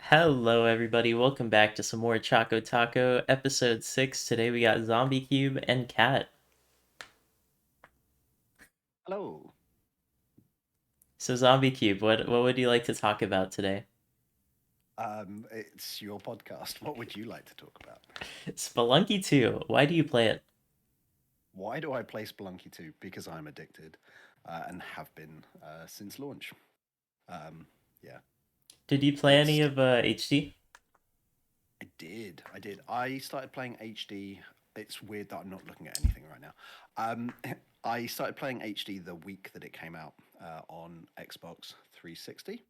Hello, everybody. Welcome back to some more Choco Taco, episode 6. Today we got Zomb1eCube and Cat. Hello. So, Zomb1eCube, what would you like to talk about today? It's your podcast. What would you like to talk about? Spelunky 2. Why do you play it? Why do I play Spelunky 2? Because I'm addicted, and have been since launch. Um, yeah, Did you play any it's. of HD? I did. I started playing HD. It's weird that I'm not looking at anything right now. Um, I started playing HD the week that it came out on Xbox 360.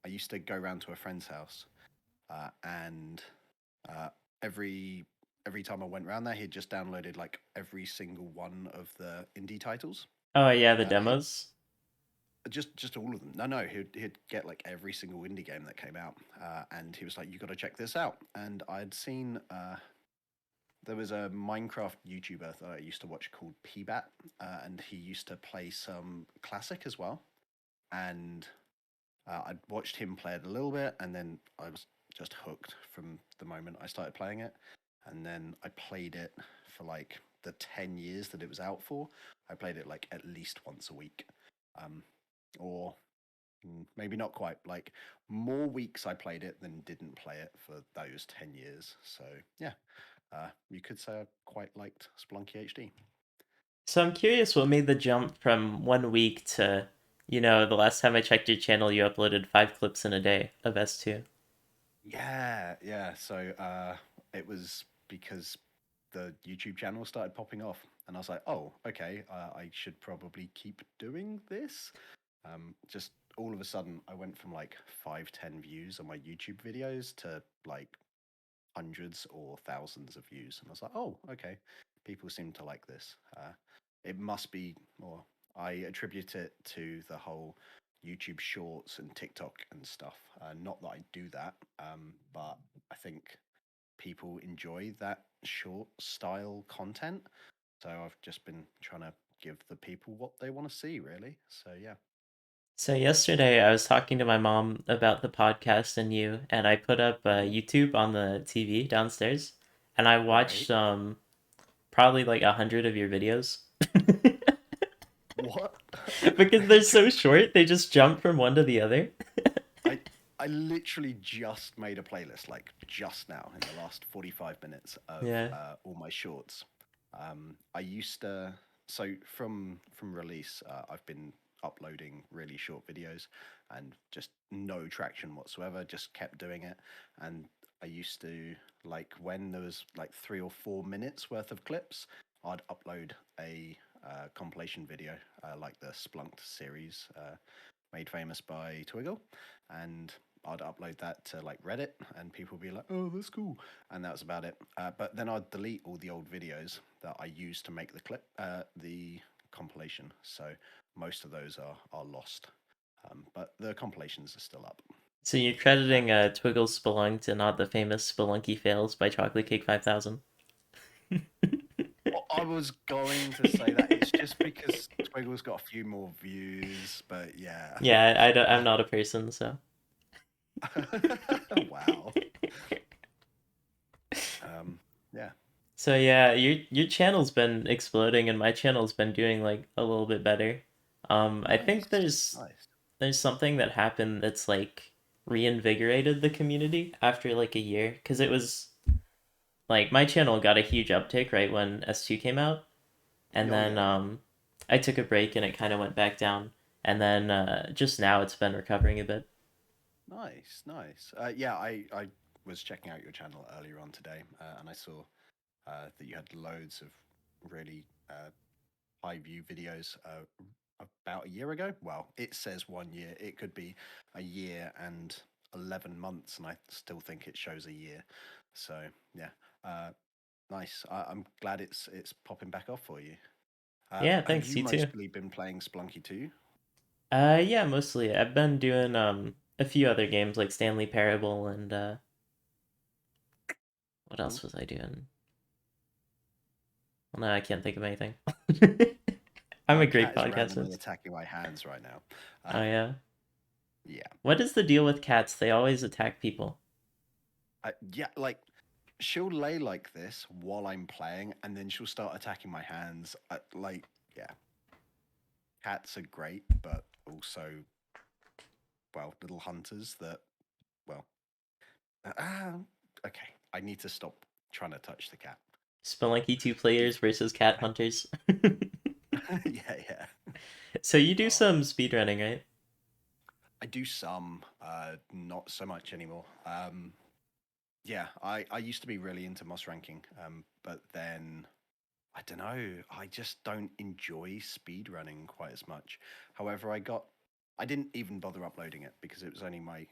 I used to go around to a friend's house, and Uh, every every time I went around there, he'd just downloaded like every single one of the indie titles. Oh, yeah, the He demos. just all of them. No, he'd get like every single indie game that came out, and he was like, "You got to check this out." And I'd seen there was a Minecraft YouTuber that I used to watch called PBat, and he used to play some classic as well. And I'd watched him play it a little bit, and then I was just hooked from the moment I started playing it. And then I played it for like the 10 years that it was out for. I played it like at least once a week. Um, or maybe not quite, like more weeks I played it than didn't play it for those 10 years. So, yeah, you could say I quite liked Splunky HD. So, I'm curious what made the jump from 1 week to, the last time I checked your channel, you uploaded 5 clips in a day of S2. Yeah. So it was because the YouTube channel started popping off, and I was like, oh, okay, I should probably keep doing this. Just all of a sudden, I went from like 5, 10 views on my YouTube videos to like hundreds or thousands of views, and I was like, oh, okay, people seem to like this. It must be, or I attribute it to the whole YouTube Shorts and TikTok and stuff. Not that I do that, but I think people enjoy that short style content. So I've just been trying to give the people what they want to see, really. So yeah. So yesterday I was talking to my mom about the podcast and you, and I put up Mhm. YouTube on the TV downstairs, and I Right. watched probably like 100 of your videos. What? Because they're so short, they just jump from one to the other. I I literally just made a playlist like just now in the last 45 minutes of Yeah. all my shorts. I used to so from release, I've been uploading really short videos and just no traction whatsoever. Just kept doing it, and I used to like when there was like 3 or 4 minutes worth of clips, I'd upload a compilation video like the Splunked series. Made famous by Twiggle, and I'd upload that to like Reddit, and people would be like, "Oh, that's cool," and that was about it. But then I'd delete all the old videos that I used to make the compilation. So most of those are lost, but the compilations are still up. So you're crediting And Twiggle Spelunked and not the famous Spelunky fails by Chocolate Cake 5000. I was going to say that it's just because Twiggle's got a few more views, but yeah. Yeah, I'm not a person, so. Wow. Yeah. So yeah, your channel's been exploding and my channel's been doing like a little bit better. I think Nice. Nice. there's something that happened that's like reinvigorated the community after like a year because it was like my channel got a huge uptick right when S2 came out, and Oh then yeah, yeah. I took a break and it kind of went back down, and then just now it's been recovering a bit. Nice. Yeah, I was checking out your channel earlier on today, and I saw that you had loads of really high view videos about a year ago. Well, it says 1 year. It could be a year and 11 months, and I still think it shows a year. So yeah, uh, nice. I'm glad it's popping back off for you. Yeah, Have thanks, you you too. mostly been playing Splunky too? Yeah, mostly. I've been doing a few other games like Stanley Parable and what Cool. else was I doing? Well, no, I can't think of anything. I'm My a great cat is randomly podcaster. attacking my hands right now. Oh yeah. Yeah. What is the deal with cats? They always attack people. Yeah, like she'll lay like this while I'm playing, and then she'll start attacking my hands. Yeah, cats are great, but also, well, little hunters that, well, uh, okay, I need to stop trying to touch the cat. Spelunky two He's, players versus cat hunters. yeah, yeah. So you do Oh, some speedrunning, right? I do some, not so much anymore. Yeah, I used to be really into moss ranking, but then I don't know. I just don't enjoy speed running quite as much. However, I didn't even bother uploading it because it was only my.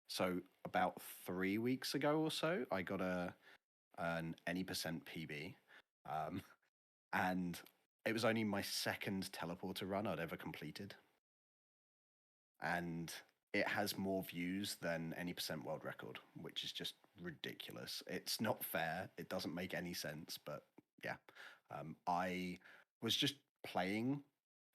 So about 3 weeks ago or so, I got an any percent PB, um, and it was only my second teleporter run I'd ever completed, and it has more views than any percent world record, which is just ridiculous. It's not fair. It doesn't make any sense, but yeah. I was just playing.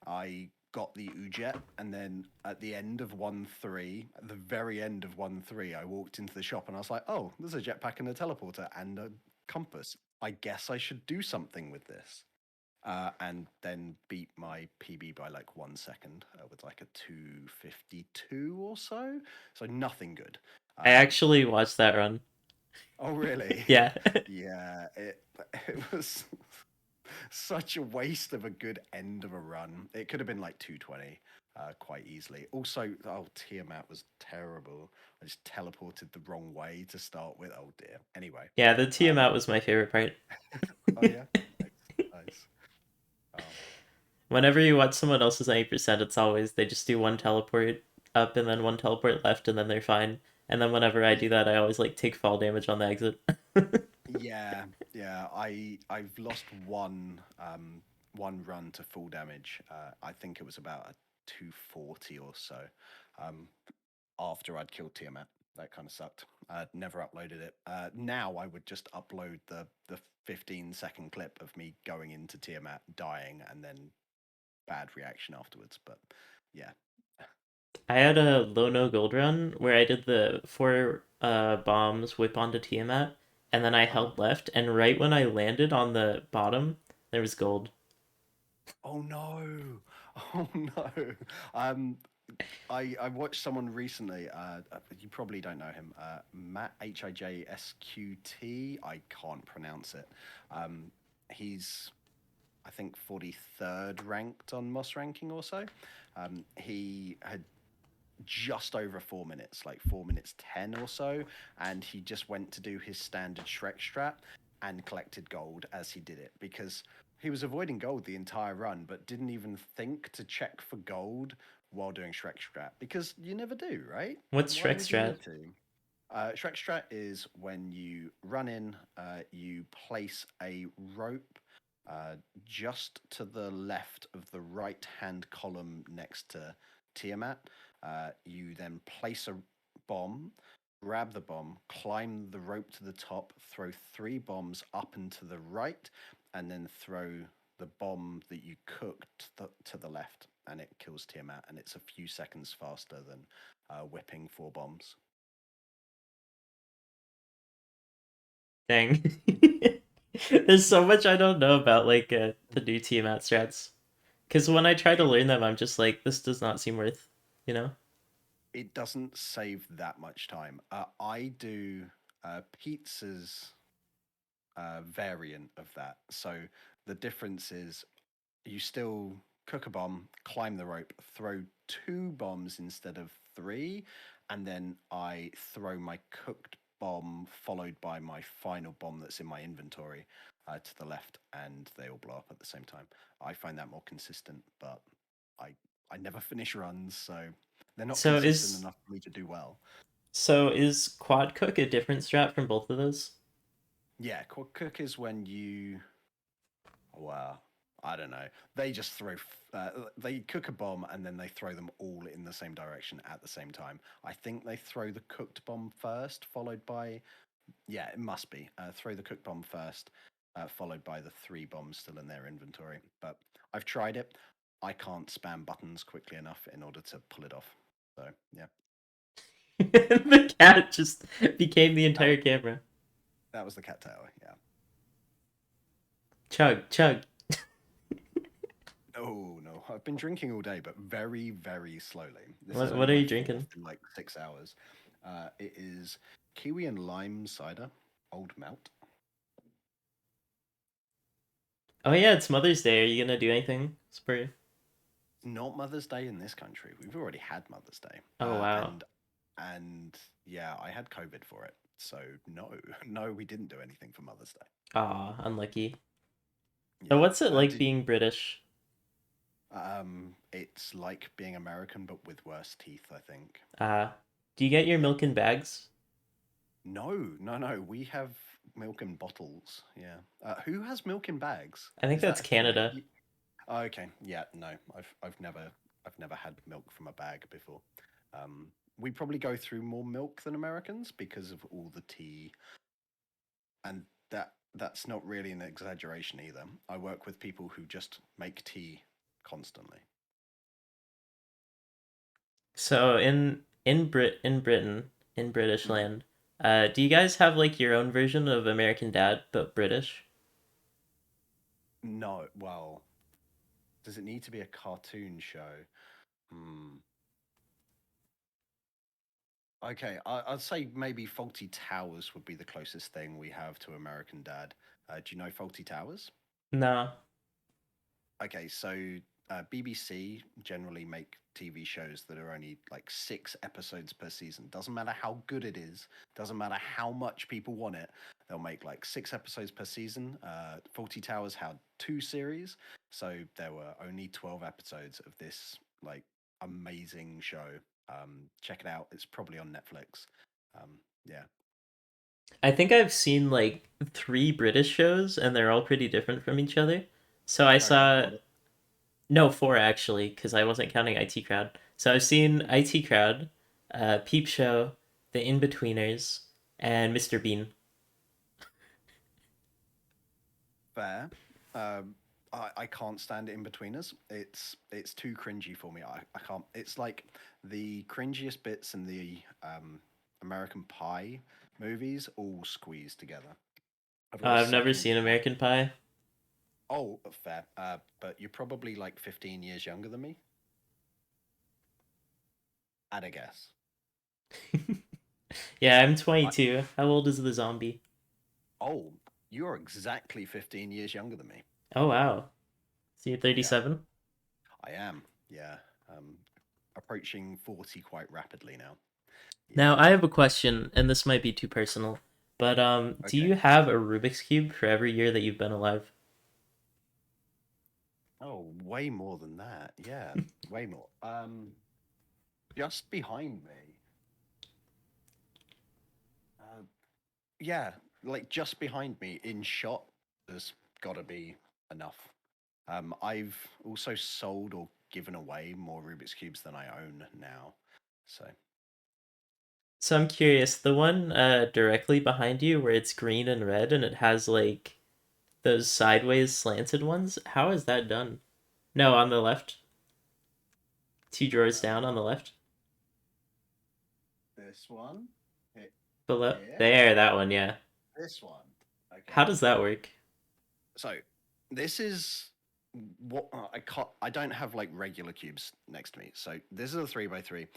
I got the Ujet, and then at the end of 1-3, at the very end of 1-3, I walked into the shop and I was like, oh, there's a jetpack and a teleporter and a compass. I guess I should do something with this. And then beat my PB by like 1 second with like a 252 or so. So nothing good. I Um, actually watched that run. oh, really? Yeah. Yeah, it was such a waste of a good end of a run. It could have been like 220 quite easily. Also, oh, Tiamat was terrible. I just teleported the wrong way to start with. Oh, dear. Anyway. Yeah, the Um, Tiamat was my favorite part. oh, yeah. Nice. Nice. Oh, Whenever you watch someone else's 90%, it's always they just do one teleport up and then one teleport left and then they're fine. And then whenever I do that, I always like take fall damage on the exit. yeah, yeah. I've lost one run to full damage. I think it was about a 240 or so. Um, after I'd killed Tiamat, that kind of sucked. I'd never uploaded it. Now I would just upload the 15-second clip of me going into Tiamat, dying, and then bad reaction afterwards. But yeah. I had a low no gold run where I did the four bombs whip onto Tiamat, and then I Uh huh. held left, and right when I landed on the bottom, there was gold. Oh no! Oh no! Um, I watched someone recently. You probably don't know him. Matt HIJSQT. I can't pronounce it. Um, he's I think 43rd ranked on Moss ranking or so. He had just over 4 minutes, like 4 minutes 10 or so, and he just went to do his standard Shrek Strat and collected gold as he did it because he was avoiding gold the entire run, but didn't even think to check for gold while doing Shrek Strat because you never do, right? What's Why Shrek would you Strat? need to? Shrek Strat is when you run in, you place a rope just to the left of the right hand column next to Tiamat. You then place a bomb, grab the bomb, climb the rope to the top, throw 3 bombs up and to the right, and then throw the bomb that you cooked to the left, and it kills Tiamat. And it's a few seconds faster than whipping 4 bombs. Dang. There's so much I don't know about like the new Tiamat strats. Because when I try to It learn them, I'm just like, this does not seem worth, you know? it doesn't save that much time. I do pizza's variant of that. So the difference is you still cook a bomb, climb the rope, throw 2 bombs instead of 3, and then I throw my cooked bomb followed by my final bomb that's in my inventory to the left, and they all blow up at the same time. I find that more consistent, but I I never finish runs, so they're not So consistent is enough for me to do well. so is quad cook a different strat from both of those? Yeah, cook is when you well, I don't know. They just they cook a bomb and then they throw them all in the same direction at the same time. I think they throw the cooked bomb first, followed by, yeah, it must be. Throw the cooked bomb first, followed by the 3 bombs still in their inventory. But I've tried it. I can't spam buttons quickly enough in order to pull it off. So yeah, The cat just became the that entire camera. that was the cat tower. Yeah. Chug, chug. Oh no, I've been drinking all day, but very, very slowly. This is What only are my you fourth drinking? in like 6 hours. It is kiwi and lime cider, old melt. Oh yeah, it's Mother's Day. Are you gonna do anything for? Not Mother's Day in this country. We've already had Mother's Day, Oh wow. and yeah, I had COVID for it. So no, no, we didn't do anything for Mother's Day. Aw, unlucky. So Yeah. what's it like Did being British? It's like being American but with worse teeth, I think. Uh, do you get your Yeah. milk in bags? No, no, no. We have milk in bottles. Yeah. Who has milk in bags? I think Is that that's a thing? Canada. Oh, okay. Yeah. No, I've never had milk from a bag before. We probably go through more milk than Americans because of all the tea, and that's not really an exaggeration either. I work with people who just make tea constantly. So in Britain, in British Mhm. land, do you guys have like your own version of American Dad but British? No, well, does it need to be a cartoon show? Hmm. Okay, I'd say maybe Faulty Towers would be the closest thing we have to American Dad. Do you know Faulty Towers? No. Okay, so BBC generally make TV shows that are only like 6 episodes per season. Doesn't matter how good it is, doesn't matter how much people want it, they'll make like 6 episodes per season. Faulty Towers had 2 series, so there were only 12 episodes of this like amazing show. Check it out, it's probably on Netflix. Yeah. I think I've seen like three British shows and they're all pretty different from each other. So I Okay, saw what? no four actually because I wasn't counting IT Crowd. So I've seen IT Crowd, Peep Show, The Inbetweeners, and Mr. Bean. Fair. I can't stand In Betweeners. It's too cringy for me. I can't. It's like the cringiest bits in the American Pie movies all squeezed together. I've got a I've never second seen cat. American Pie. Oh, fair. But you're probably like 15 years younger than me. At a guess. Yeah, I'm I, 22. How old is the zombie? oh, you're exactly 15 years younger than me. Oh wow. So you're Yeah, 37? I am. Yeah. Um, Approaching 40 quite rapidly now. Yeah. Now I have a question, and this might be too personal, but do Okay. you have a Rubik's Cube for every year that you've been alive? Oh, way more than that. Yeah, way more. Just behind me. Uh, yeah, like just behind me in shot, there's got to be enough. I've also sold or given away more Rubik's cubes than I own now. So, So I'm curious, the one directly behind you where it's green and red and it has like those sideways slanted ones, how is that done? No, on the left. Two drawers down on uh, the left. this one, hit Below. here, There, that one, yeah. this one. How Okay. does that work? So this is what I can't. I don't have like regular cubes next to me. So this is a 3x3.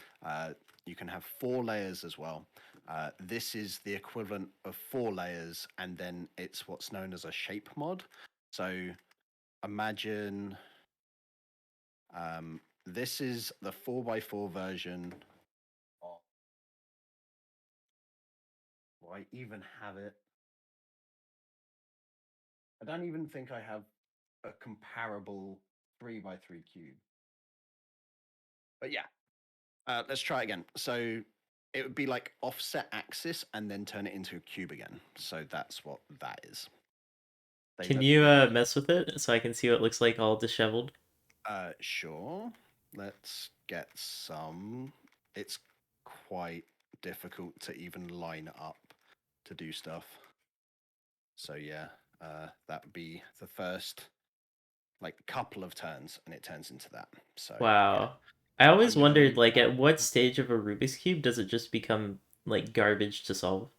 You can have 4 layers as well. This is the equivalent of 4 layers, and then it's what's known as a shape mod. So imagine this is the 4x4 version. Of, do I even have it? I don't even think I have a comparable 3x3 cube. But yeah, let's try it again. So it would be like offset axis and then turn it into a cube again. So that's what that is. They Can look you really mess with it so I can see what it looks like all disheveled? sure. Let's get some. It's quite difficult to even line up to do stuff. So yeah, that would be the first like couple of turns and it turns into that. So yeah. Wow. I always I'm gonna wondered, leave like, that. at what stage of a Rubik's Cube does it just become, like, garbage to solve?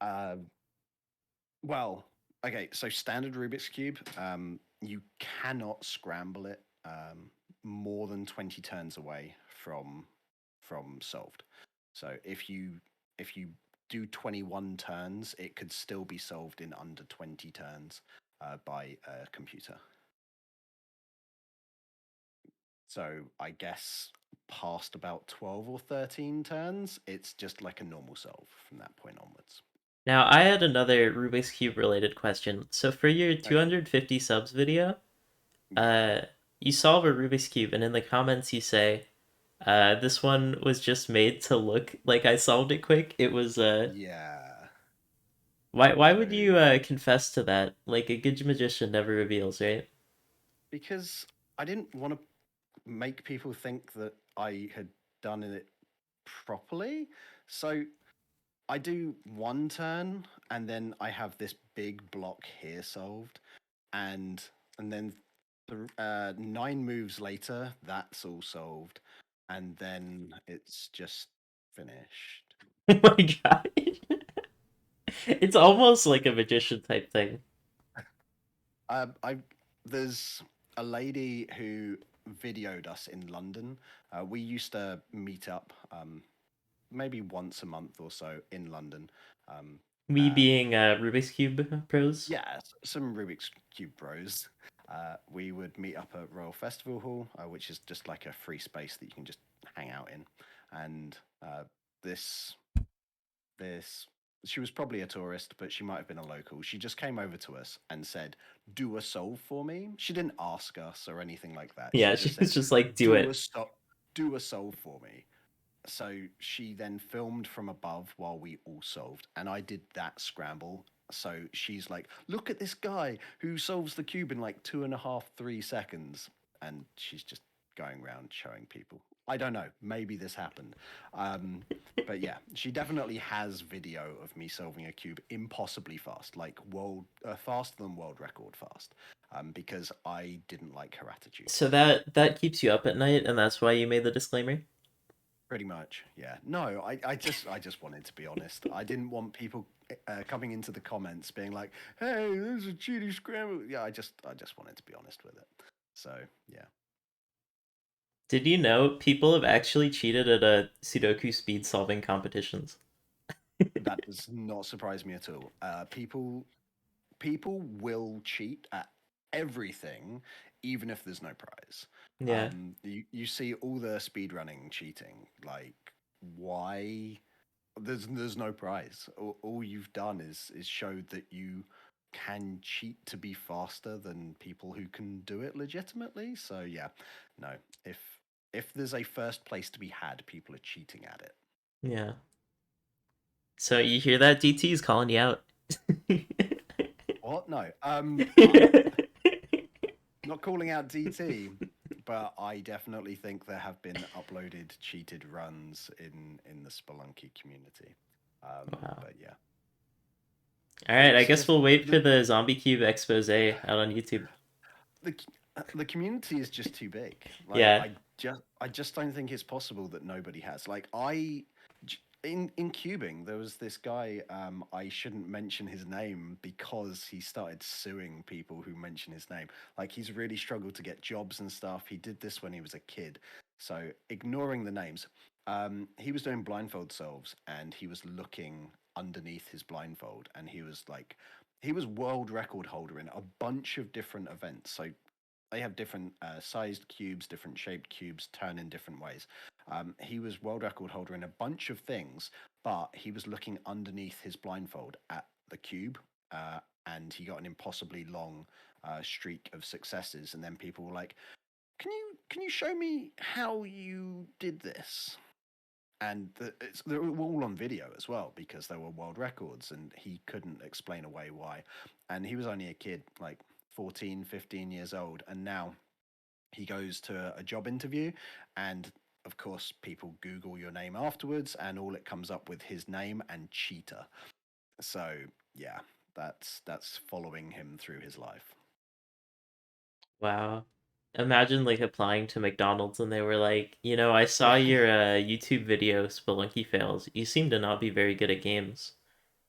Uh, well, okay, so standard Rubik's Cube, you cannot scramble it more than 20 turns away from solved. So if you do 21 turns, it could still be solved in under 20 turns by a computer. So I guess past about 12 or 13 turns, it's just like a normal solve from that point onwards. Now, I had another Rubik's Cube related question. So for your Okay. 250 subs video, Yeah. uh, you solve a Rubik's Cube, and in the comments you say, this one was just made to look like I solved it quick. It was, Yeah. why would So you, confess to that? Like, a good magician never reveals, right? because I didn't want to make people think that I had done it properly. So I do one turn and then I have this big block here solved, and then 9 moves later, that's all solved, and then it's just finished. Oh my god. It's almost like a magician type thing. I There's a lady who videoed us in London. We used to meet up maybe once a month or so in London. Um, Me and being Rubik's Cube pros. yeah, some Rubik's Cube bros. We would meet up at Royal Festival Hall, which is just like a free space that you can just hang out in. And this this she was probably a tourist, but she might have been a local. She just came over to us and said, "Do a solve for me." She didn't ask us or anything like that. She Yeah, just she's said, just like, do "Do a it. stop, do a solve for me." So she then filmed from above while we all solved, and I did that scramble. So she's like, "Look at this guy who solves the cube in like 2.5, 3 seconds," and she's just going around showing people. I don't know. Maybe this happened, but yeah, she definitely has video of me solving a cube impossibly fast, like world faster than world record fast, because I didn't like her attitude. So that keeps you up at night, and that's why you made the disclaimer? Pretty much, yeah. No, I just wanted to be honest. I didn't want people coming into the comments being like, "Hey, this is a cheating scramble." Yeah, I just wanted to be honest with it. So yeah, Did you know people have actually cheated at a Sudoku speed solving competitions? that does not surprise me at all. People will cheat at everything, even if there's no prize. Yeah. You see all the speedrunning cheating. Like, why? There's no prize. All you've done is showed that you can cheat to be faster than people who can do it legitimately. So yeah, no. If if there's a first place to be had, people are cheating at it. Yeah. So you hear that? DT is calling you out. What? No. Not calling out DT, but I definitely think there have been uploaded cheated runs in the Spelunky community. Wow. But yeah, All right, I it's guess just we'll wait for the the Zomb1eCube expose out on YouTube. the the community is just too big. Like Yeah. I just don't think it's possible that nobody has. Like in cubing, there was this guy. I shouldn't mention his name because he started suing people who mention his name. Like he's really struggled to get jobs and stuff. He did this when he was a kid. So ignoring the names, he was doing blindfold solves and he was looking underneath his blindfold and he was world record holder in a bunch of different events. So they have different sized cubes, different shaped cubes, turn in different ways. He was world record holder in a bunch of things, but he was looking underneath his blindfold at the cube, and he got an impossibly long streak of successes. And then people were like, "Can you show me how you did this?" And they're all on video as well because they were world records and he couldn't explain away why. And he was only a kid, like 14, 15 years old, and now he goes to a job interview, and of course people Google your name afterwards and all it comes up with his name and cheater. So yeah, that's following him through his life. Wow. Imagine like applying to McDonald's and they were like, I saw Yeah, your YouTube video Spelunky fails. You seem to not be very good at games.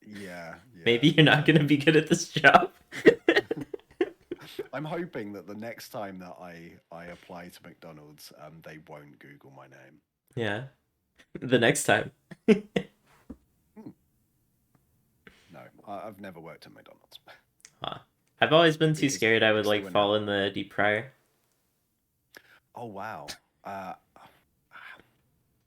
yeah, Maybe yeah. you're not gonna be good at this job. I'm hoping that the next time that I apply to McDonald's, they won't Google my name. Yeah, the next time. Hmm, no, I've never worked at McDonald's Huh. I've always been too because scared I would because they like wouldn't have fall in me. the deep fryer. Oh wow.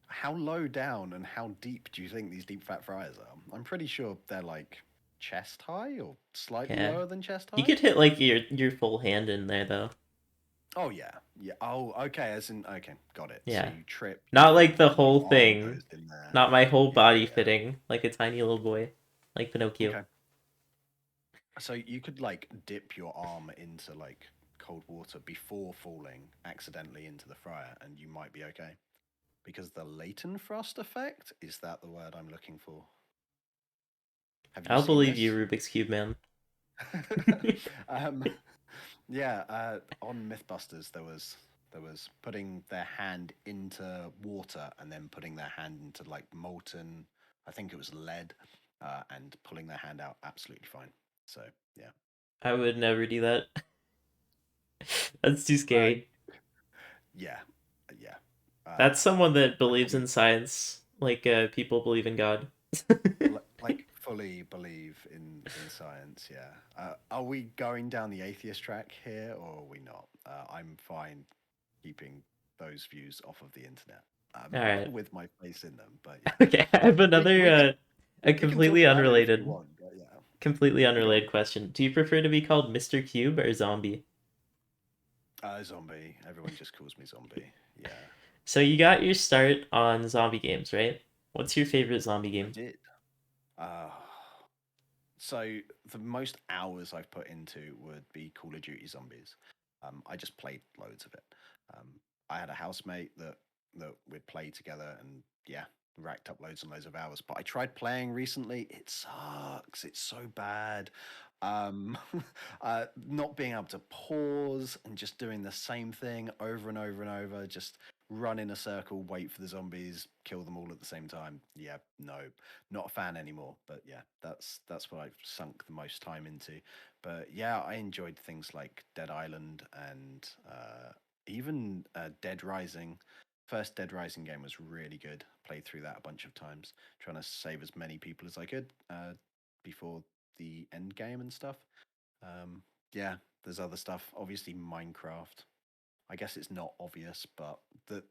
How low down and how deep do you think these deep fat fryers are? I'm pretty sure they're like chest high or slightly Yeah. lower than chest You high. could hit like your full hand in there though. Oh yeah, yeah. Oh, okay. As in, okay, got it. So Yeah. you trip, you Not like fall, the and your whole arm thing. goes in there. Not my whole Yeah, body yeah. fitting like a tiny little boy, like Pinocchio. Okay. So you could like dip your arm into like cold water before falling accidentally into the fryer, and you might be okay. Because the latent frost effect, is that the word I'm looking for? Have you I'll seen believe you, this? Rubik's Cube man. um, yeah, on MythBusters there was putting their hand into water and then putting their hand into like molten, I think it was lead, and pulling their hand out absolutely fine. So yeah, I would never do that. That's too uh, scary. yeah, yeah. That's someone that I believes probably in science, like people believe in God. like fully believe in science. Yeah. Are we going down the atheist track here, or are we not? I'm fine keeping those views off of the internet, All right. with my face in them. But yeah, Okay, I have we another we can a we can talk about it if we want. But yeah, completely go on. unrelated question. Do you prefer to be called Mr. Cube or Zombie? Zombie. Everyone just calls me zombie. Yeah, So you got your start on zombie games, right? What's your favorite zombie I game? did. Uh, So the most hours I've put into would be Call of Duty Zombies. I just played loads of it. Um, I had a housemate that we'd play together, and yeah, racked up loads and loads of hours. But I tried playing recently. It sucks. It's so bad. Um, not being able to pause and just doing the same thing over and over and over, just run in a circle, wait for the zombies, kill them all at the same time. Yeah, no, not a fan anymore. But yeah, that's what I've sunk the most time into. But yeah, I enjoyed things like Dead Island and even Dead Rising. First Dead Rising game was really good. Played through that a bunch of times, trying to save as many people as I could before the end game and stuff. Yeah, there's other stuff. Obviously, Minecraft. I guess it's not obvious, but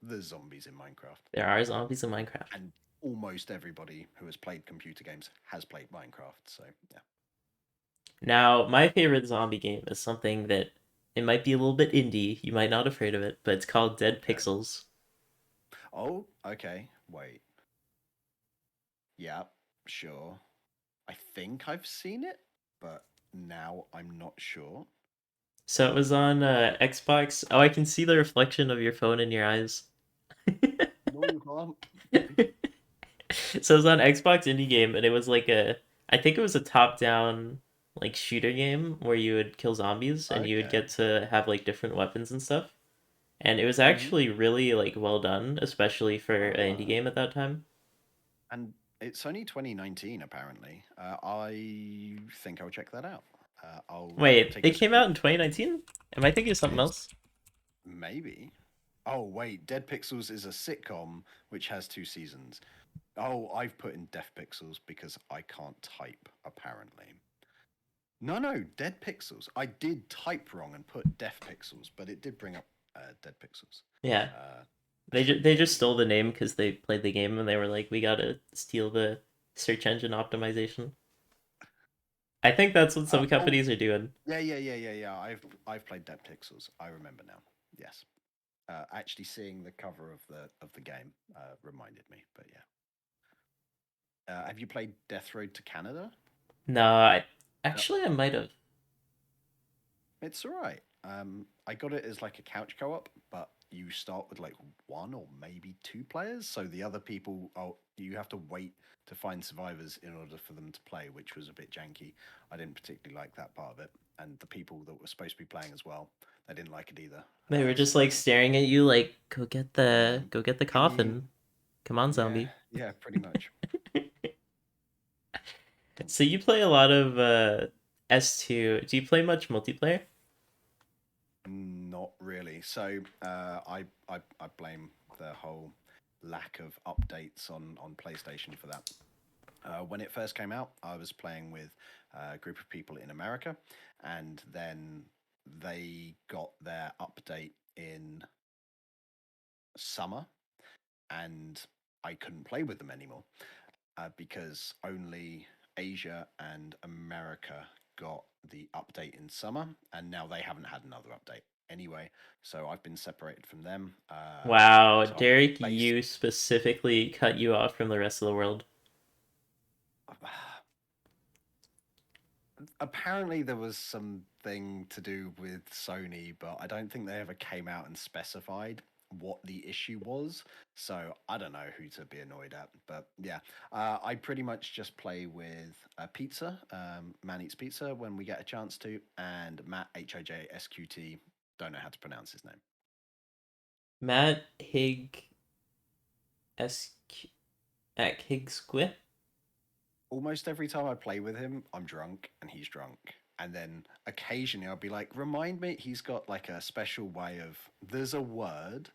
there's zombies in Minecraft, There are zombies in Minecraft. and almost everybody who has played computer games has played Minecraft. So yeah. Now, my favorite zombie game is something that it might be a little bit indie. You might not have heard of it, but it's called Dead Okay. Pixels. Oh, okay. Wait. Yeah, sure. I think I've seen it, but now I'm not sure. So it was on Xbox. Oh, I can see the reflection of your phone in your eyes. No, you can't. So it was on Xbox indie game, and it was like I think it was a top-down like shooter game where you would kill zombies and you would Okay. get to have like different weapons and stuff. And it was Hmm. actually really like well done, especially for an indie Ah, game at that time. and it's only 2019 apparently. I think I'll check that out. I'll Wait, take it a came screen. out in 2019? Am I thinking of something It's else? maybe. Oh wait, Dead Pixels is a sitcom which has two seasons. Oh, I've put in Deaf Pixels because I can't type apparently. No, no, Dead Pixels. I did type wrong and put Deaf Pixels, but it did bring up Dead Pixels. Yeah. Uh, They just okay. stole the name because they played the game and they were like, we gotta steal the search engine optimization. I think that's what some Oh, companies are doing. yeah, yeah, yeah, yeah, yeah. I've played Dead Pixels. I remember now. Yes. Actually, seeing the cover of the game reminded me. But yeah. Have you played Death Road to Canada? No, I No. actually I might have. It's all right. I got it as like a couch co-op, but you start with like one or maybe two players. So the other people, you have to wait to find survivors in order for them to play, which was a bit janky. I didn't particularly like that part of it. And the people that were supposed to be playing as well, They didn't like it either. They were just So like yeah, staring at you like, yeah. go get the Can you? coffin. Come on, Yeah, zombie. yeah, pretty much. So you play a lot of S2. Do you play much multiplayer? Not really. So I blame the whole lack of updates on PlayStation for that. When it first came out, I was playing with a group of people in America, and then they got their update in summer, and I couldn't play with them anymore because only Asia and America got the update in summer, and now they haven't had another update anyway. So I've been separated from them. Wow, So I'm Derek, based. you specifically cut you off from the rest of the world. Apparently, there was something to do with Sony, but I don't think they ever came out and specified what the issue was. So I don't know who to be annoyed at. But yeah, I pretty much just play with Pizza, Man Eats Pizza, when we get a chance to, and Matt HOJSQT. Don't know how to pronounce his name. Matt Hig SQ at Hig Squid? Almost every time I play with him, I'm drunk and he's drunk. And then occasionally I'll be like, remind me, he's got like a special way of, there's a word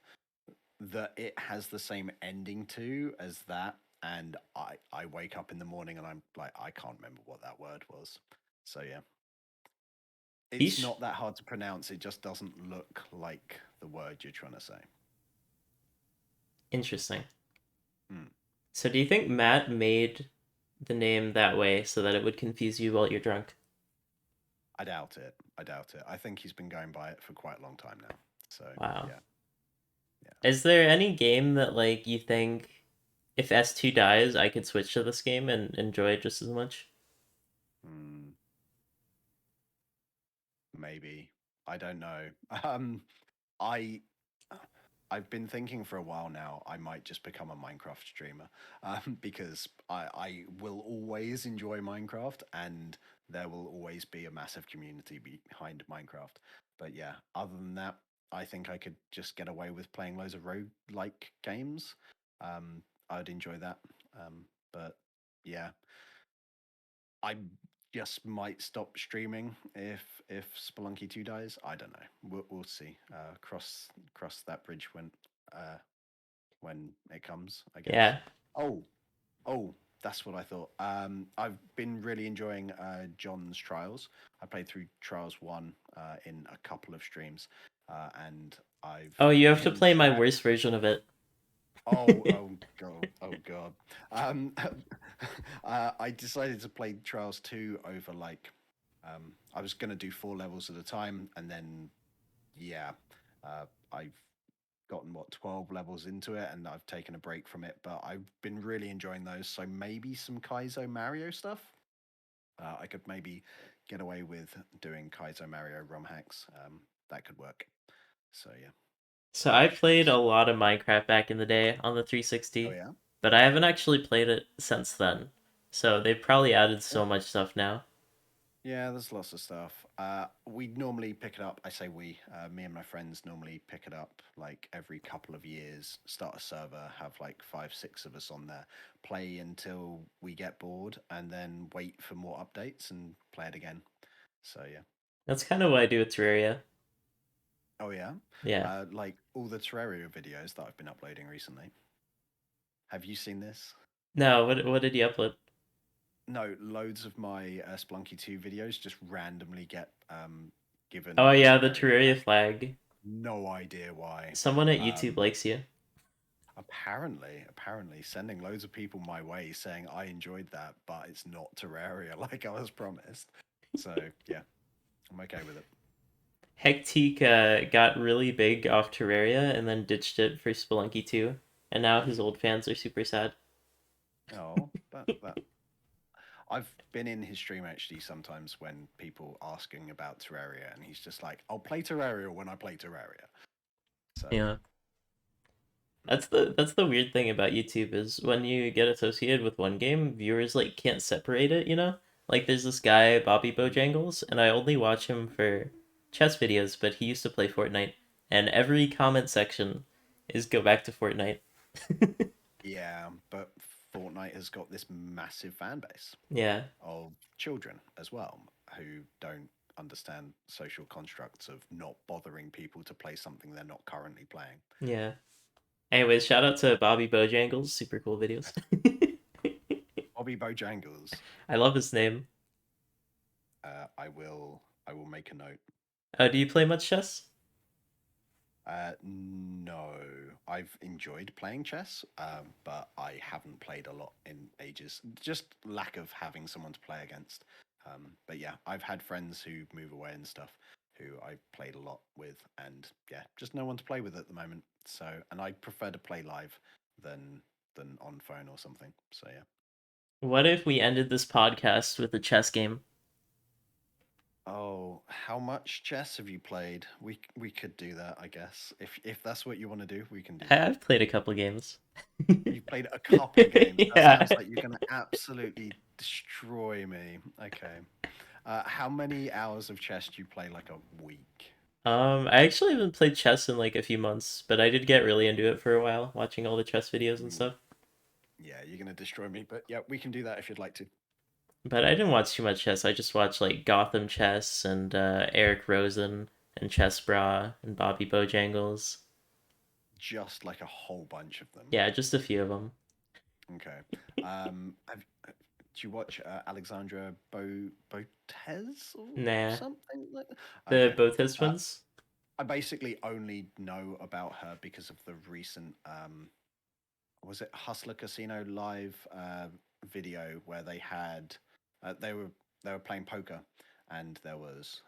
that it has the same ending to as that. And I wake up in the morning and I'm like, I can't remember what that word was. So yeah, it's He's not that hard to pronounce. It just doesn't look like the word you're trying to say. interesting. Hmm. So do you think Matt made the name that way so that it would confuse you while you're drunk? I doubt it. I doubt it. I think he's been going by it for quite a long time now. So Wow. yeah, yeah. Is there any game that like you think if S2 dies, I could switch to this game and enjoy it just as much? Hmm. Maybe. I don't know. I I've been thinking for a while now I might just become a Minecraft streamer because I will always enjoy Minecraft and there will always be a massive community behind Minecraft. But yeah, other than that, I think I could just get away with playing loads of rogue-like games. I'd enjoy that. But yeah, I just might stop streaming if Spelunky 2 dies. I don't know. We'll see. Cross that bridge uh when it comes, I guess. Yeah. Oh, oh, that's what I thought. I've been really enjoying John's Trials. I played through Trials 1 in a couple of streams, and I've Oh, you have to him play my chat. worst version of it. Oh god, oh god. Um, I decided to play Trials 2 over like, I was gonna do 4 levels at a time, and then yeah, I've gotten what 12 levels into it, and I've taken a break from it. But I've been really enjoying those. So maybe some Kaizo Mario stuff. I could maybe get away with doing Kaizo Mario ROM hacks. That could work. So yeah, So I shall we played a see? lot of Minecraft back in the day on the Oh 360, yeah. but I haven't actually played it since then. So they've probably added Yeah. so much stuff now. Yeah, there's lots of stuff. We normally pick it up. I say we, me and my friends normally pick it up like every couple of years, start a server, have like five, six of us on there, play until we get bored, and then wait for more updates and play it again. So yeah. That's kind of what I do with Terraria. Oh yeah. Yeah. Like all the Terraria videos that I've been uploading recently. Have you seen this? No, what did you upload? No, loads of my Splunky 2 videos just randomly get Oh given yeah, the Terraria Terraria tags. flag. No idea why. Someone at YouTube Um, likes you. apparently, sending loads of people my way saying I enjoyed that, but it's not Terraria like I was promised. So yeah, I'm okay with it. Hectique got really big off Terraria and then ditched it for Spelunky 2, and now his old fans are super sad. Oh, that I've been in his stream actually sometimes when people asking about Terraria, and he's just like, "I'll play Terraria when I play Terraria." So Yeah. hmm. That's the weird thing about YouTube is when you get associated with one game, viewers like can't separate it, you know? Like there's this guy, Bobby Bojangles, and I only watch him for chess videos, but he used to play Fortnite, and every comment section is go back to Fortnite. Yeah, but Fortnite has got this massive fan base Yeah, of children as well who don't understand social constructs of not bothering people to play something they're not currently playing. yeah. Anyways, shout out to Bobby Bojangles, super cool videos. Bobby Bojangles. I love his name. I will make a note. Oh, do you play much chess? No, I've enjoyed playing chess, but I haven't played a lot in ages. Just lack of having someone to play against. But yeah, I've had friends who move away and stuff who I've played a lot with, and yeah, just no one to play with at the moment. So, and I prefer to play live than on phone or something. So yeah. What if we ended this podcast with a chess game? Oh, how much chess have you played? We could do that, I guess. If that's what you want to do, we can do that. I've played a couple games. You've played a couple games. That sounds Yeah. like you're going to absolutely destroy me. Okay. How many hours of chess do you play like a week? I actually haven't played chess in like a few months, but I did get really into it for a while, watching all the chess videos and Mm, stuff. yeah, you're going to destroy me, but yeah, we can do that if you'd like to. But I didn't watch too much chess. I just watched like Gotham Chess and Eric Rosen and Chess Bra and Bobby Bojangles. Just like a whole bunch of them. Yeah, just a few of them. Okay. Do you watch Alexandra Botez or Nah, something like that? the Okay. both his Uh, twins. I basically only know about her because of the recent was it Hustler Casino live video where they had they were playing poker and there was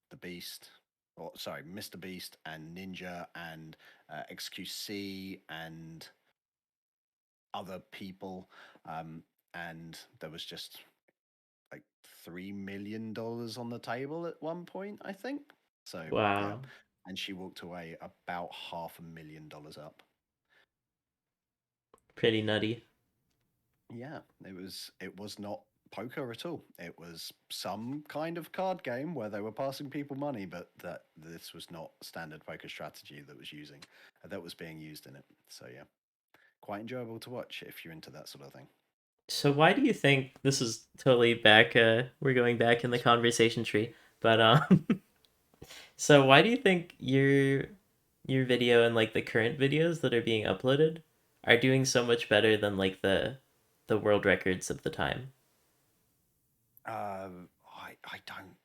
the Beast or sorry Mr. Beast and Ninja and XQC and other people and there was just like $3 million on the table at one point, I think. So yeah, Wow, and she walked away about $500,000 up. pretty nutty. Yeah, it was not poker at all. It was some kind of card game where they were passing people money, but that this was not standard poker strategy that was being used in it. So yeah, quite enjoyable to watch if you're into that sort of thing. So why do you think this is totally back? We're going back in the That's conversation tree, but so why do you think your video and like the current videos that are being uploaded are doing so much better than like the world records of the time? I don't.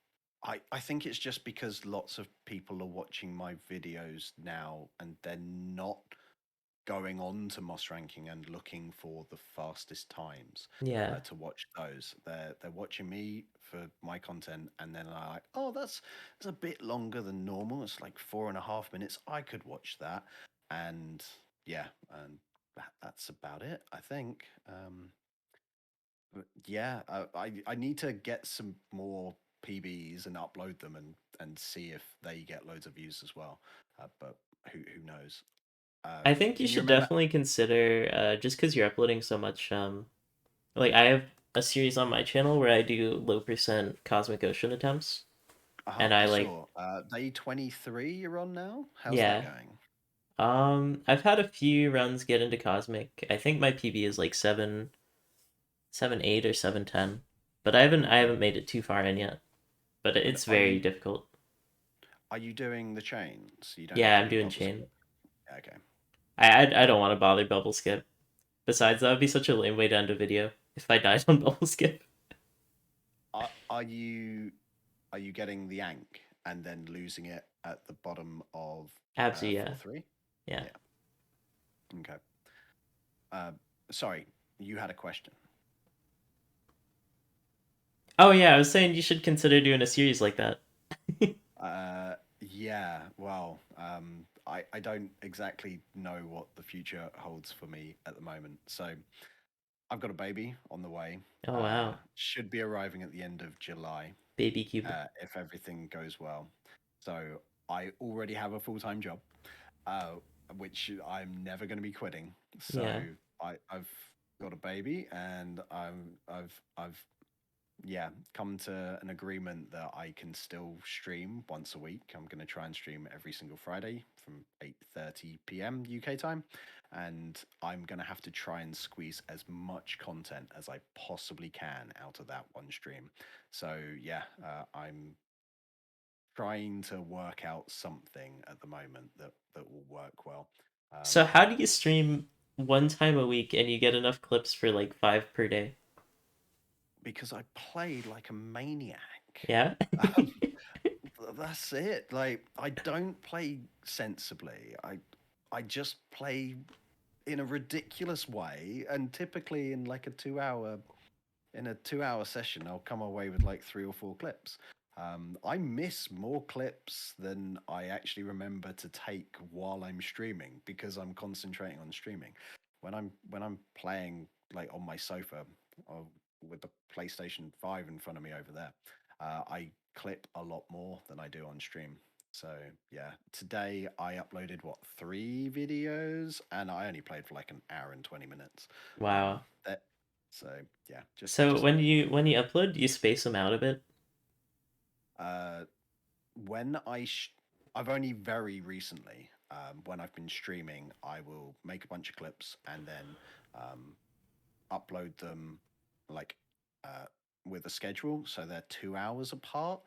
I think it's just because lots of people are watching my videos now and they're not going on to Moss Ranking and looking for the fastest times Yeah. to watch those. They're watching me for my content and then they're like, oh, that's a bit longer than normal. It's like 4.5 minutes. I could watch that. And yeah, and that's about it, I think. But yeah, I need to get some more PBs and upload them and see if they get loads of views as well. But who knows? I think you Can you should remember? definitely consider just because you're uploading so much like I have a series on my channel where I do low percent cosmic ocean attempts Uh-huh, and I I like saw. Day 23 you're on now. How's that yeah. going? I've had a few runs get into cosmic. I think my PB is like 7.8 or 7.10. But I haven't Okay. made it too far in yet. But And it's very difficult. are you doing the chains? You don't Yeah, do I'm any doing bubble chain. skip. Yeah, okay. I Uh, don't want to bother bubble skip. Besides, that would be such a lame way to end a video if I died on bubble skip. are you getting the ank and then losing it at the bottom of Absolutely, yeah. 4-3? Yeah. Yeah. Okay. Uh, sorry, you had a question. Oh yeah, I was saying you should consider doing a series like that. Yeah, well, I don't exactly know what the future holds for me at the moment. So I've got a baby on the way. Oh wow. Should be arriving at the end of July, Baby cube. if everything goes well. So I already have a full-time job, uh, which I'm never going to be quitting. So Yeah. I've got a baby, and I've yeah, come to an agreement that I can still stream once a week. I'm going to try and stream every single Friday from 8:30 p.m. UK time, and I'm going to have to try and squeeze as much content as I possibly can out of that one stream. So yeah, I'm trying to work out something at the moment that will work well. So Um, how do you stream one time a week and you get enough clips for like 5 per day? because I play like a maniac. Yeah? Um, that's it. Like I don't play sensibly. I just play in a ridiculous way, and typically in a 2 hour session, I'll come away with like 3 or 4 clips. I miss more clips than I actually remember to take while I'm streaming because I'm concentrating on streaming. When I'm playing like on my sofa or with the PlayStation 5 in front of me over there, I clip a lot more than I do on stream. So yeah, today I uploaded what 3 videos, and I only played for like an hour and 20 minutes. Wow. That so yeah, So just when you upload, do you space them out a bit? uh, when I've only very recently, when I've been streaming, I will make a bunch of clips and then um, upload them like uh, with a schedule, so they're 2 hours apart.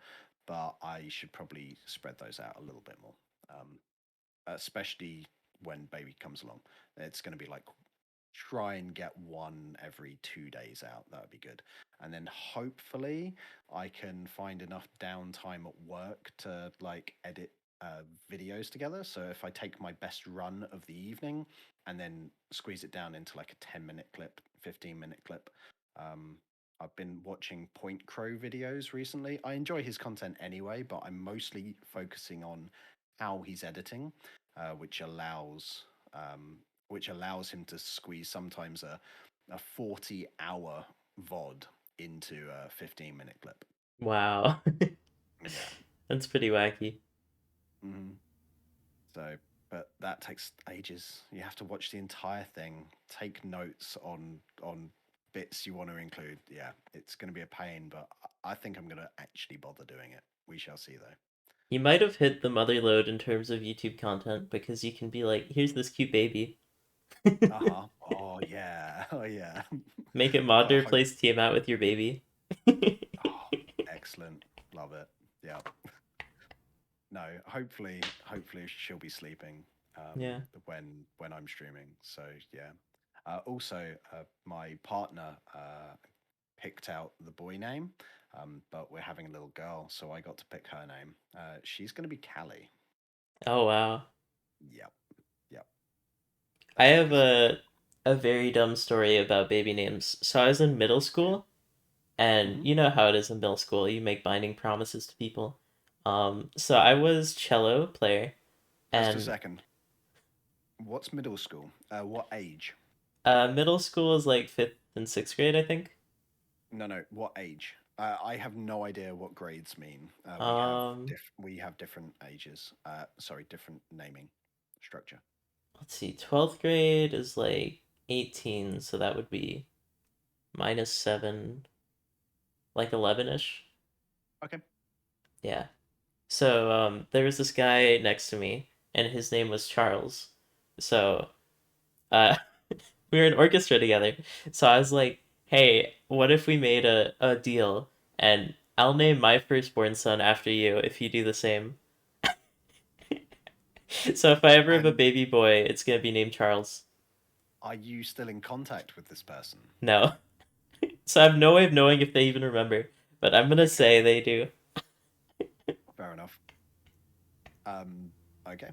But I should probably spread those out a little bit more, um, especially when baby comes along. It's going to be like try and get one every 2 days out. That would be good. And then hopefully I can find enough downtime at work to like edit videos together. So if I take my best run of the evening and then squeeze it down into like a 10-minute clip, 15-minute clip. Um, I've been watching Point Crow videos recently. I enjoy his content anyway, but I'm mostly focusing on how he's editing, which allows him to squeeze sometimes a 40-hour VOD into a 15-minute clip. Wow. Yeah. That's pretty wacky. hmm So, but that takes ages. You have to watch the entire thing, take notes on bits you want to include. Yeah, it's going to be a pain, but I think I'm going to actually bother doing it. We shall see, though. You might have hit the mother load in terms of YouTube content because you can be like, here's this cute baby. Uh huh. Oh yeah. Oh yeah. Make it mod to Well, hope. replace Tiamat with your baby. Oh, excellent. Love it. Yeah. No, hopefully she'll be sleeping Yeah. when I'm streaming. So yeah. Also, my partner picked out the boy name, but we're having a little girl, so I got to pick her name. She's going to be Callie. Oh wow. Yep, yep. I That's have crazy. a very dumb story about baby names. So I was in middle school, and hmm you know how it is in middle school. You make binding promises to people. So I was cello player, Just a and second. What's middle school? What age? middle school is like fifth and sixth grade, I think. No, no. What age? I have no idea what grades mean. Um, We have different ages. Sorry, different naming structure. let's see, 12th grade is like 18, so that would be -7, like 11ish. Okay. Yeah. So there was this guy next to me, and his name was Charles. So uh, we were in orchestra together. So I was like, hey, what if we made a deal and I'll name my firstborn son after you if you do the same. So if I ever have a And baby boy, it's gonna be named Charles. are you still in contact with this person? No. So I have no way of knowing if they even remember, but I'm gonna Okay, say they do. fair enough. Um, okay.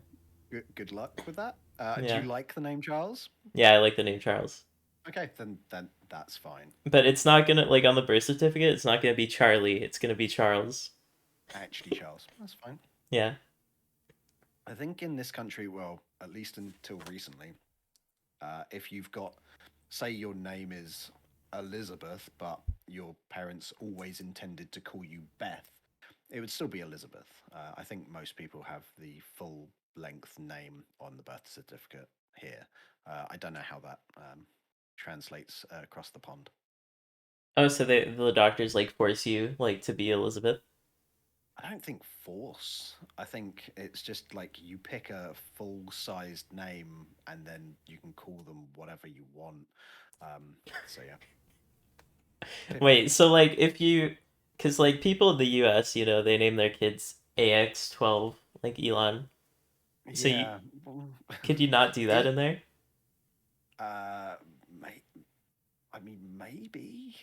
Good luck with that. Do Yeah. you like the name Charles? Yeah, I like the name Charles. Okay, then that's fine. But it's not gonna like on the birth certificate, it's not gonna be Charlie, it's gonna be Charles. Actually, Charles, that's fine. Yeah. I think in this country, well, at least until recently, if you've got, say, your name is Elizabeth, but your parents always intended to call you Beth, it would still be Elizabeth. I think most people have the full length name on the birth certificate here. I don't know how that translates across the pond. Oh, so the doctors like force you like to be Elizabeth? I don't think force. I think it's just like you pick a full-sized name and then you can call them whatever you want. So yeah, 50. Wait, so like if you, because like people in the U.S., they name their kids AX12, like Elon. So Yeah. could you not do that It in there? uh may, I mean maybe.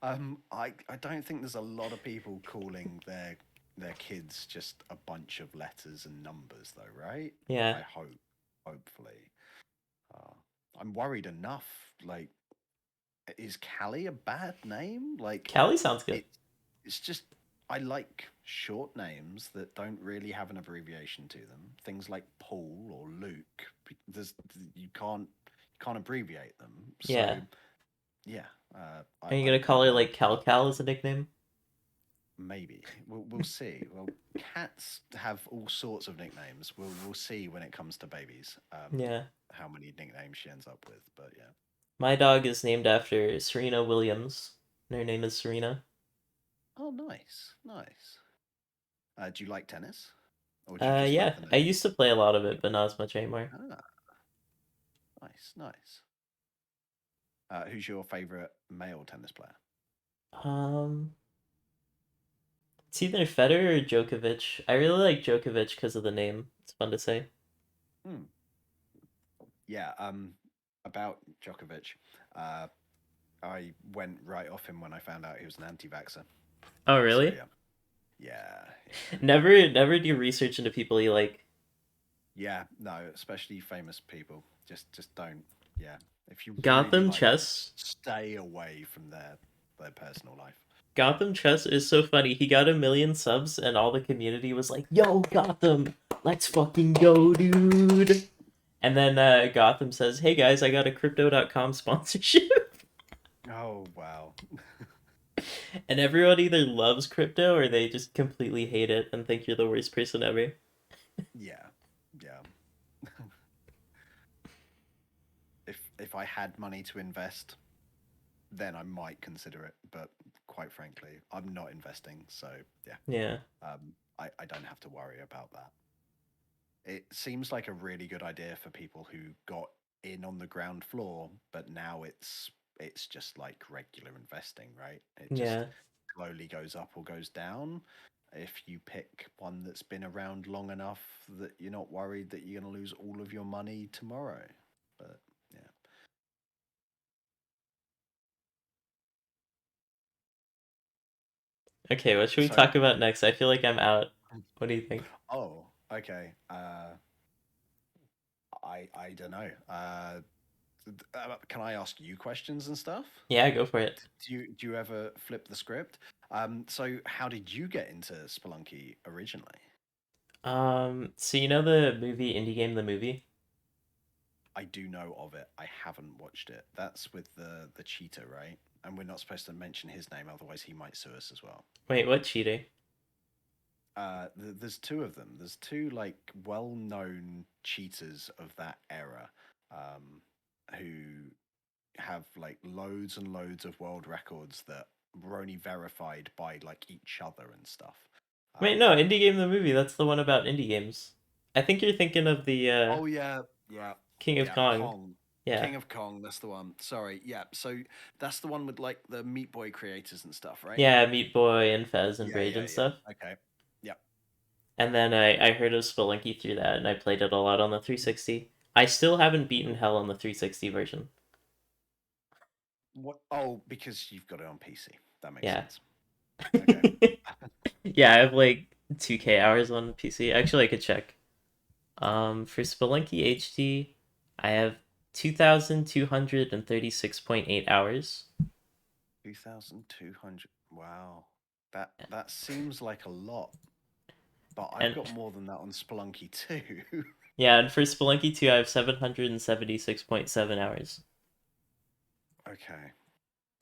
I don't think there's a lot of people calling their kids just a bunch of letters and numbers though, right? Yeah. I hope, hopefully. Uh, I'm worried enough. Like, is Callie a bad name? Like, Callie sounds good. it. It's just I like short names that don't really have an abbreviation to them. Things like Paul or Luke. There's you can't abbreviate them. So Yeah. yeah, Are you I gonna I call her want like Cal as a nickname? maybe we'll see. Well, cats have all sorts of nicknames. We'll see when it comes to babies. Yeah. How many nicknames she ends up with, but yeah. My dog is named after Serena Williams. And her name is Serena. Oh, nice, nice. Do you like tennis, or do you just like Yeah. the I name? used to play a lot of it, but not as much anymore. Ah, nice, nice. Who's your favorite male tennis player? Um, it's either Federer or Djokovic. I really like Djokovic because of the name. It's fun to say. Hmm. Yeah. About Djokovic, uh, I went right off him when I found out he was an anti-vaxxer. Oh, So really? yeah, yeah, yeah, Never do research into people you like. yeah. No, especially famous people. Just don't. Yeah, if you really Gotham like them, Chess. just stay away from their personal life. Gotham Chess is so funny. He got 1 million subs, and all the community was like, "Yo, Gotham, let's fucking go, dude!" And then Gotham says, "Hey guys, I got a Crypto.com sponsorship." Oh wow. And everyone either loves crypto or they just completely hate it and think you're the worst person ever. Yeah, yeah. If I had money to invest, then I might consider it. But quite frankly, I'm not investing, so yeah, Yeah. I don't have to worry about that. It seems like a really good idea for people who got in on the ground floor, but now it's just like regular investing, right? It just Yeah. slowly goes up or goes down. If you pick one that's been around long enough that you're not worried that you're going to lose all of your money tomorrow. But yeah. Okay, what should we So talk about next? I feel like I'm out. What do you think? oh, okay. I don't know. Can I ask you questions and stuff? Yeah, go for it. Do you ever flip the script? So how did you get into Spelunky originally? So you know the movie Indie Game the movie? I do know of it. I haven't watched it. That's with the cheetah, right? And we're not supposed to mention his name, otherwise he might sue us as well. Wait, what cheater? There's two of them. There's two like well-known cheaters of that era, who have like loads and loads of world records that were only verified by like each other and stuff. Wait, no, Um, Indie Game the movie. That's the one about indie games. I think you're thinking of the oh yeah, yeah, King of yeah. Kong. Kong, Yeah. King of Kong. That's the one. Sorry, yeah. So that's the one with like the Meat Boy creators and stuff, right? Yeah, Meat Boy and Fez and Yeah, Braid yeah, and yeah. stuff. Okay. Yep. And then I heard of Spelunky through that, and I played it a lot on the 360. I still haven't beaten Hell on the 360 version. What? Oh, because you've got it on PC. That makes Yeah. sense. Okay. Yeah, I have like 2K hours on PC. Actually, I could check. For Spelunky HD, I have 2,236.8 hours. 2,200. Wow. That seems like a lot, but I've And got more than that on Spelunky too. yeah, and for Spelunky 2, I have 776.7 hours. Okay.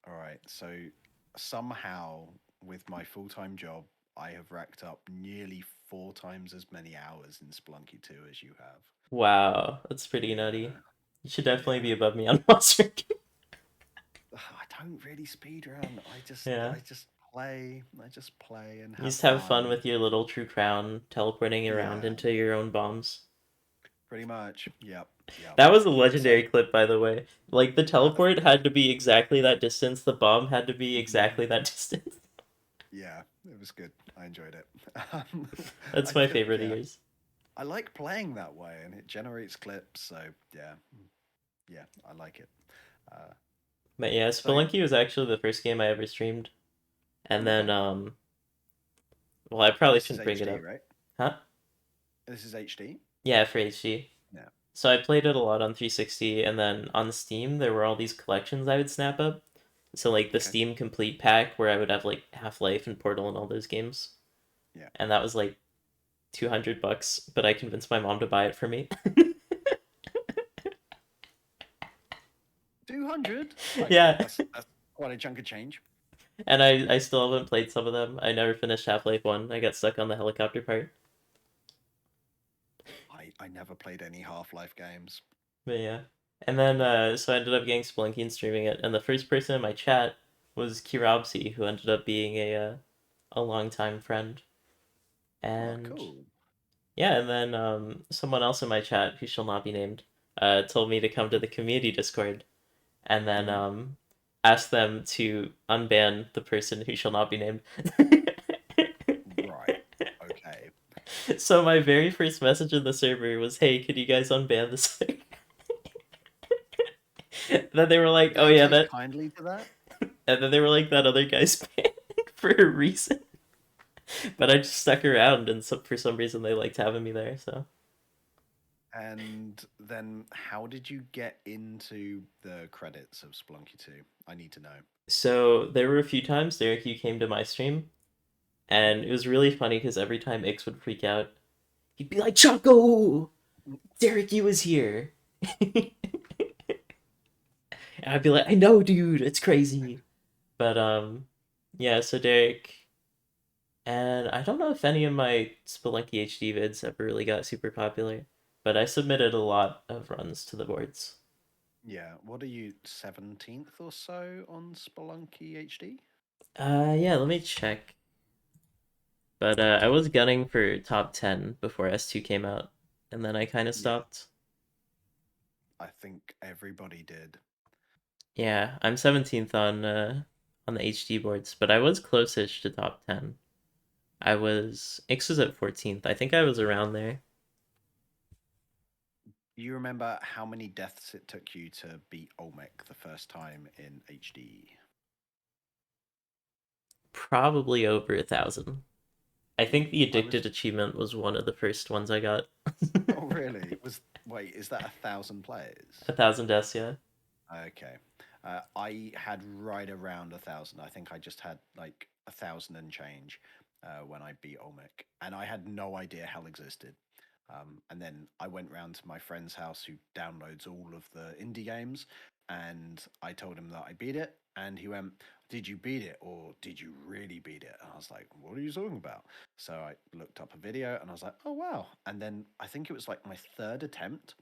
All right. So somehow with my full-time job, I have racked up nearly 4 times as many hours in Spelunky 2 as you have. Wow, that's pretty Yeah. nutty. You should definitely Yeah. be above me on Monster. I don't really speedrun. Yeah. I just play and You have just have fun fun. with your little true crown, teleporting around Yeah, into your own bombs. pretty much. Yep, yep. That was a So legendary clip, by the way. Like, the the teleport had to be exactly that distance, the bomb had to be exactly that distance. yeah, it was good. I enjoyed it. That's my favorite of Yeah, yours. I like playing that way, and it generates clips. So yeah, yeah, I like it. Uh, But yeah, so Spelunky was actually the first game I ever streamed. And then, okay, well, I probably this is shouldn't bring it HD, up. right? Huh? This is HD. Yeah, for HD. Yeah. So I played it a lot on 360, and then on Steam, there were all these collections I would snap up. So, like, the Okay. Steam Complete Pack, where I would have, like, Half-Life and Portal and all those games. Yeah. And that was, like, $200, but I convinced my mom to buy it for me. 200. Like Yeah, that's quite a chunk of change. and I still haven't played some of them. I never finished Half-Life 1. I got stuck on the helicopter part. I never played any Half Life games. But yeah. And then, Yeah. so I ended up getting Spelunky and streaming it, and the first person in my chat was Kirabsi, who ended up being a longtime friend. Oh, And cool. yeah, and then someone else in my chat, who shall not be named, told me to come to the community Discord, and then Hmm. asked them to unban the person who shall not be named. Right. Okay. So my very first message in the server was, "Hey, could you guys unban this thing?" Then they were like, Did "Oh they yeah, take that," kindly to that? and then they were like, "That other guy's banned for a reason." But I just stuck around, and so, for some reason they liked having me there. So, And then how did you get into the credits of Spelunky 2? I need to know. there were a few times Derek, you came to my stream, and it was really funny because every time Ix would freak out, he'd be like, "Choco, Derek, you was here." And I'd be like, "I know, dude, it's crazy." But yeah. So Derek, and I don't know if any of my Spelunky HD vids ever really got super popular, but I submitted a lot of runs to the boards. Yeah. What are you, 17th or so on Spelunky HD? Yeah, let me check. But I was gunning for top 10 before S2 came out, and then I kind of Yeah. stopped. I think everybody did. Yeah, I'm 17th on the HD boards, but I was close-ish to top 10. I was Ix was at 14th. I think I was around there. You remember how many deaths it took you to beat Olmec the first time in HD? Probably over 1,000. I think the I was. addicted achievement was one of the first ones I got. Oh, really? Wait, is that 1,000 players? 1,000 deaths, yeah. Okay. I had right around 1,000. I think I just had like 1,000 and change when I beat Olmec, and I had no idea hell existed. And then I went round to my friend's house who downloads all of the indie games, and I told him that I beat it, and he went, "Did you beat it, or did you really beat it?" And I was like, "What are you talking about?" So I looked up a video, and I was like, "Oh wow!" And then I think it was like my third attempt,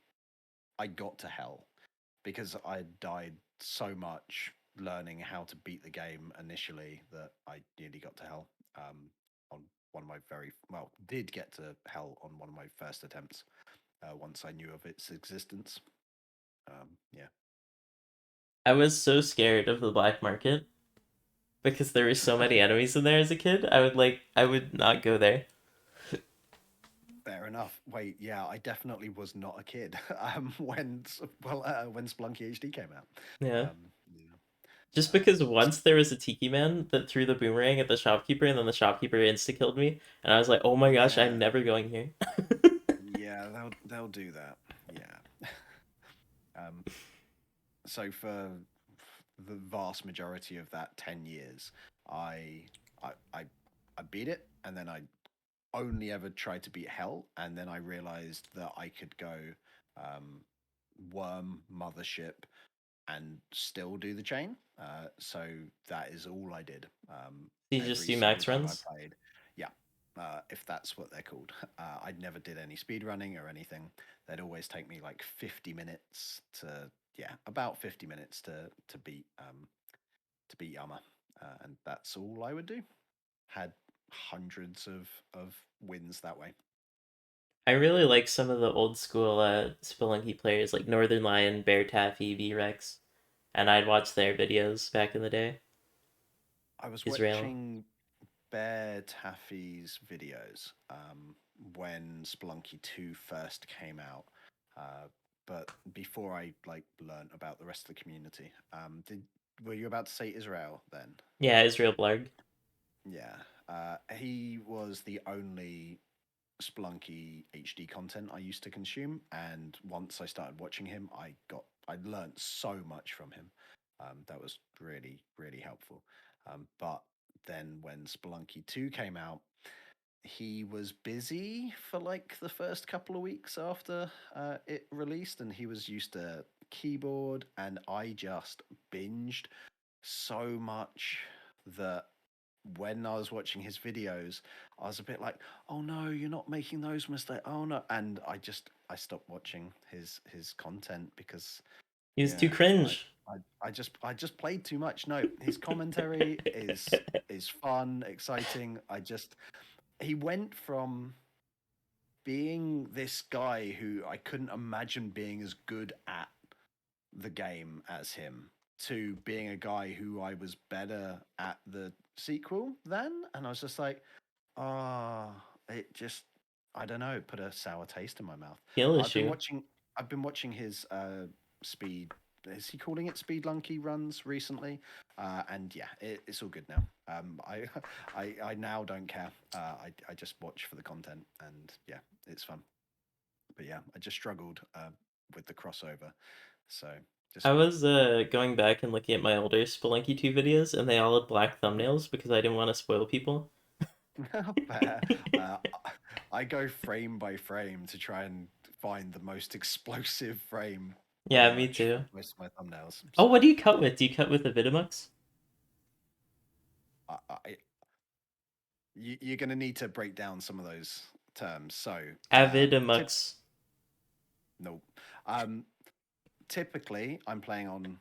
I got to hell because I died so much learning how to beat the game initially that I nearly got to hell on one of my did get to hell on one of my first attempts once I knew of its existence. Yeah. I was so scared of the black market because there were so many enemies in there as a kid. I would not go there. Fair enough. Wait, yeah, I definitely was not a kid when Splunky HD came out. Yeah. Yeah. Just because S- once there was a tiki man that threw the boomerang at the shopkeeper, and then the shopkeeper insta killed me, and I was like, "Oh my gosh, I'm yeah, never going here." yeah, they'll do that. Yeah. Um, so for the vast majority of that 10 years, I I I, I beat it, and then I only ever tried to beat hell, and then I realized that I could go um, worm mothership and still do the chain. So that is all I did. You just Every do single max time I runs. played. Yeah. If that's what they're called. I never did any speed running or anything. They'd always take me like 50 minutes to, yeah, about 50 minutes to beat. to beat Yama, and that's all I would do. Had hundreds of wins that way. I really like some of the old school Spelunky players like Northern Lion, Bear Taffy, V-Rex, and I'd watch their videos back in the day. I was Israel. watching Bear Taffy's videos when Spelunky 2 first came out. But before I like learned about the rest of the community, did were you about to say Israel then? Yeah, Israel Blarg. Yeah, he was the only Spelunky HD content I used to consume, and once I started watching him, I learned so much from him. That was really really helpful. But then when Spelunky 2 came out, he was busy for like the first couple of weeks after it released, and he was used to keyboard, and I just binged so much that when I was watching his videos, I was a bit like, "Oh no, you're not making those mistakes." Oh no, and I stopped watching his content because He was too yeah, cringe. I just played too much. No, his commentary is fun, exciting. He went from being this guy who I couldn't imagine being as good at the game as him to being a guy who I was better at the sequel than, and I was just like, ah, it just I don't know, it put a sour taste in my mouth. Skill I've been issue. watching I've been watching his speed. Is he calling it Spelunky runs recently? And yeah, it's all good now. I now don't care. I just watch for the content, and yeah, it's fun. But yeah, I just struggled with the crossover, so I just was going back and looking at my older Spelunky 2 videos, and they all had black thumbnails because I didn't want to spoil people. fair. Uh, I go frame by frame to try and find the most explosive frame, pretty Yeah, me much for too. most of my thumbnails. Oh, So what do you cut with? Do you cut with the Vitamux? I you're going to need to break down some of those terms. So tip Avidamux. no, um, typically I'm playing on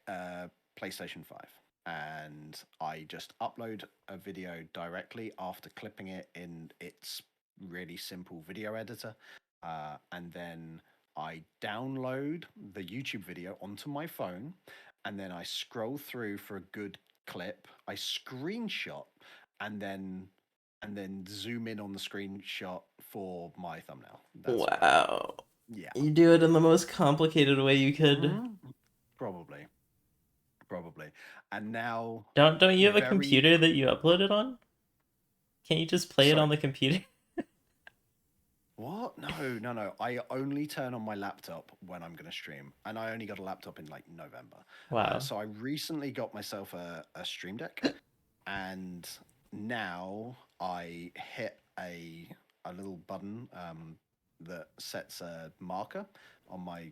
uh, PlayStation 5, and I just upload a video directly after clipping it in its really simple video editor, and then I download the YouTube video onto my phone, and then I scroll through for a good clip. I screenshot, and then zoom in on the screenshot for my thumbnail. That's what I do. Wow. Yeah. You do it in the most complicated way you could. Mhm. Probably. Probably. And now, Don't you have a very computer that you upload it on? Can't you just play it on sorry. the computer? What? No, no, no. I only turn on my laptop when I'm going to stream, and I only got a laptop in like November. Wow. So I recently got myself a Stream Deck, and now I hit a little button that sets a marker on my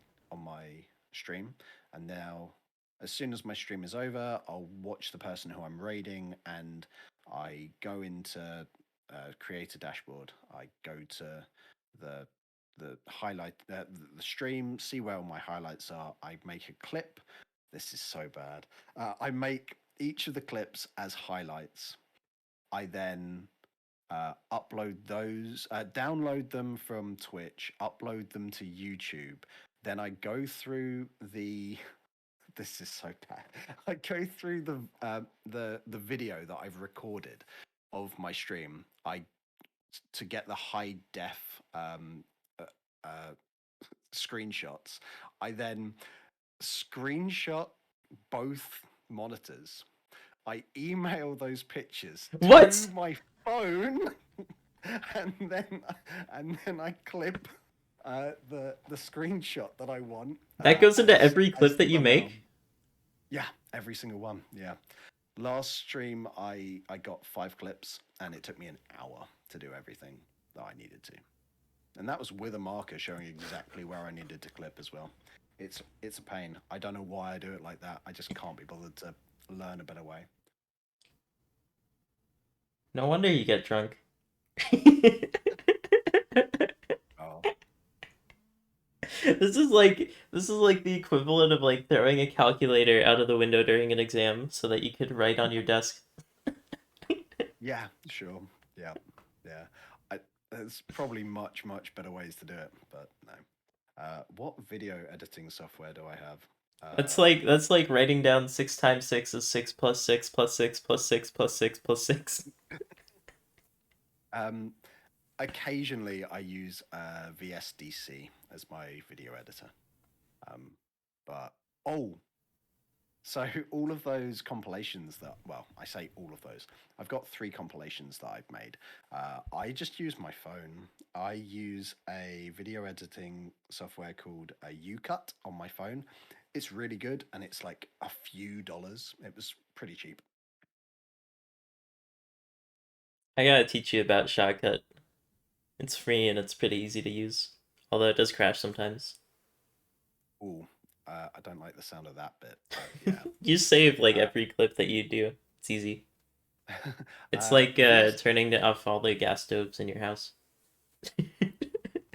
stream, and now as soon as my stream is over, I'll watch the person who I'm raiding, and I go into create a dashboard. I go to the highlight the stream, see where all my highlights are. I make a clip. This is so bad. I make each of the clips as highlights. I then download them from Twitch, upload them to YouTube. Then I go through the. This is so bad. I go through the video that I've recorded of my stream. I to get the high def uh, uh, screenshots. I then screenshot both monitors. I email those pictures to What? my phone, and then I clip the screenshot that I want That goes into every as clip the that you thumbnail. make? Yeah, every single one. Yeah. Last stream, I got 5 clips, and it took me an hour to do everything that I needed to. And that was with a marker showing exactly where I needed to clip as well. It's a pain. I don't know why I do it like that. I just can't be bothered to learn a better way. No wonder you get drunk. Oh, This is like the equivalent of like throwing a calculator out of the window during an exam so that you could write on your desk. Yeah, sure. Yeah, yeah. I, there's probably much better ways to do it, but no. What video editing software do I have? That's like writing down 6 times 6 is 6 plus 6 plus 6 plus 6 plus 6 plus 6. Um, Occasionally I use VSDC as my video editor. Um, but oh, so all of those compilations that, well, I say all of those. I've got three compilations that I've made. I just use my phone. I use a video editing software called a UCut on my phone. It's really good, and it's like a few dollars. It was pretty cheap. I gotta teach you about Shotcut. It's free and it's pretty easy to use, although it does crash sometimes. Ooh, I don't like the sound of that bit, but yeah. You save like Uh, every clip that you do. It's easy. It's like VS. turning off all the gas stoves in your house.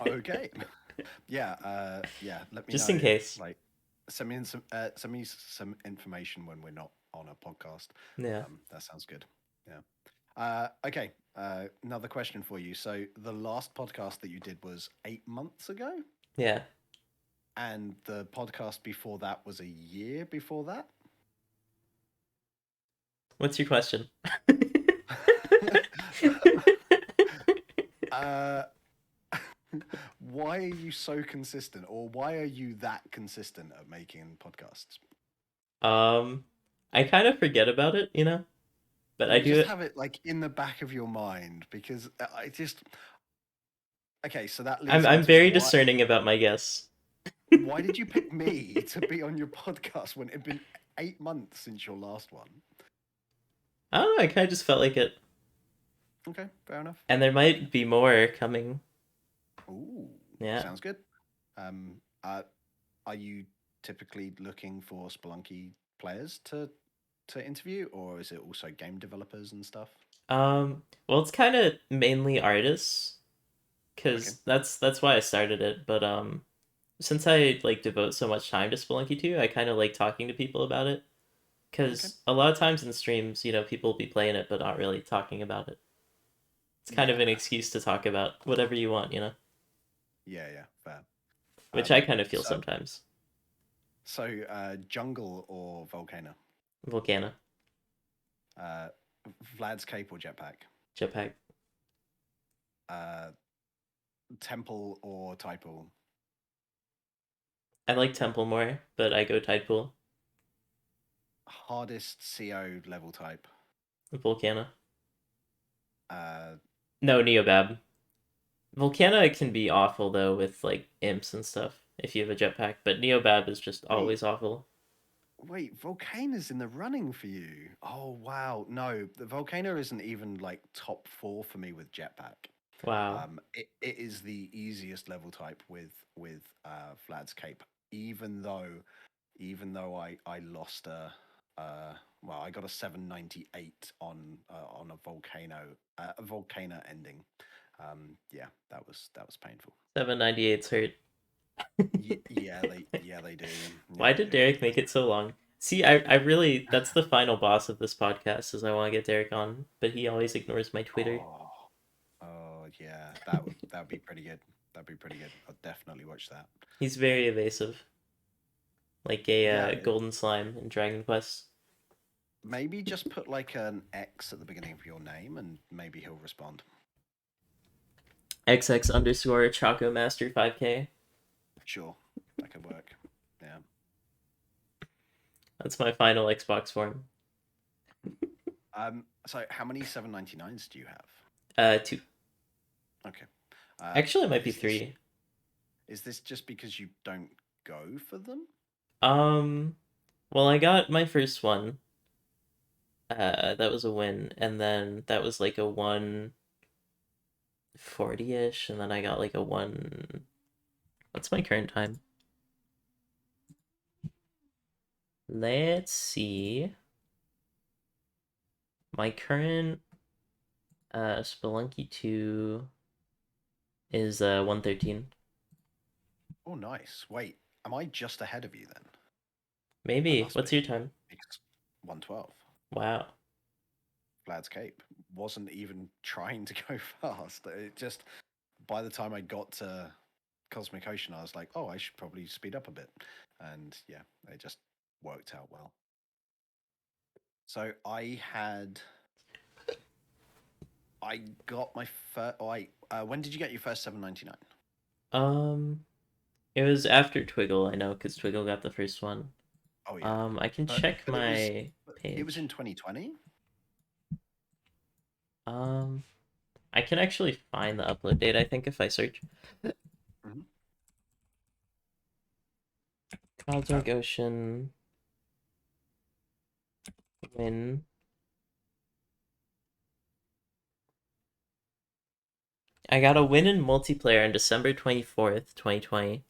Okay. Yeah, yeah. Let me Just in know. case. Like, send me some information when we're not on a podcast. Yeah. That sounds good. Yeah. Okay. Another question for you. So the last podcast that you did was 8 months ago, Yeah. and the podcast before that was a year before that. What's your question? uh, why are you so consistent, or why are you that consistent at making podcasts? um, I kind of forget about it, but I You do just it. have it like in the back of your mind because I just okay. So that I'm leads me I'm to very discerning about my guests. why did you pick me to be on your podcast when it'd been 8 months since your last one? I don't know. I kind of just felt like it, Okay, fair enough. and there might be more coming. Ooh, Yeah. sounds good. Um, are you typically looking for Spelunky players to interview, or is it also game developers and stuff? Well, it's kind of mainly artists, Okay, because that's why I started it. But since I like devote so much time to Spelunky 2, I kind of like talking to people about it. okay, Because a lot of times in streams, people will be playing it but not really talking about it. It's kind of an yeah, excuse to talk about whatever you want, yeah, fair. which I Um, kind of feel so sometimes. jungle or volcano? Volcana, Uh, Vlad's cape or jetpack? Jetpack. Uh, temple or Typool? I like Temple more, but I go Tidepool. Hardest CO level type? Volcana. Uh, No, Neobab. Volcana can be awful though with like imps and stuff if you have a jetpack, but Neobab is just wait, always awful. Volcano's in the running for you. Oh wow, no, the Volcano isn't even like top four for me with jetpack. Wow. It is the easiest level type with Vlad's cape, even though I lost well, I got a 798 on a volcano ending. Yeah, that was painful. 798's hurt. Yeah they do. Yeah Why they did do. Derek make it so long? See, I really that's the final boss of this podcast is I want to get Derek on, but he always ignores my Twitter. Oh, oh yeah, that would be pretty good. That'd be pretty good. I'll definitely watch that. He's very evasive, like a Yeah, golden slime in Dragon Quest. maybe just put like an X at the beginning of your name, and maybe he'll respond. XX underscore Choco Master 5K. Sure, that could work. Yeah. That's my final Xbox form. So how many 799s do you have? Two. Okay. Actually, it might be Is this three. just because you don't go for them? Um, well, I got my first one. That was a win, and then that was like a 140-ish, and then I got like a one. What's my current time? Let's see. My current Spelunky 2 is 113. Oh, nice. Wait, am I just ahead of you then? I Maybe. must What's be. your time? Because 112. Wow. Vlad's Cape wasn't even trying to go fast. It just, by the time I got to Cosmic Ocean, I was like, oh, I should probably speed up a bit. And yeah, it just worked out well. So I got my first. Oh, when did you get your first 799? Um, it was after Twiggle, I know, because Twiggle got the first one. Oh yeah, I can but check but it was my it was in page. 2020. Um, I can actually find the upload date, I think, if I search. Mm-hmm. Oh, Cosmic Ocean win. I got a win in multiplayer on December 24th, 2020.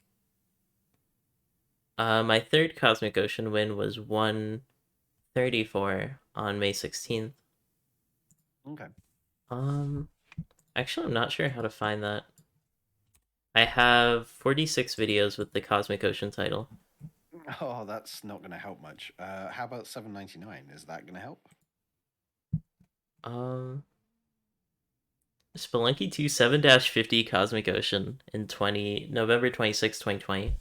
My third Cosmic Ocean win was 134 on May 16th. okay. Um, actually, I'm not sure how to find that. I have 46 videos with the Cosmic Ocean title. Oh, that's not going to help much. How about 799? Is that going to help? Um, Spelunky 2 7-50 Cosmic Ocean in 20 November 26, 2020.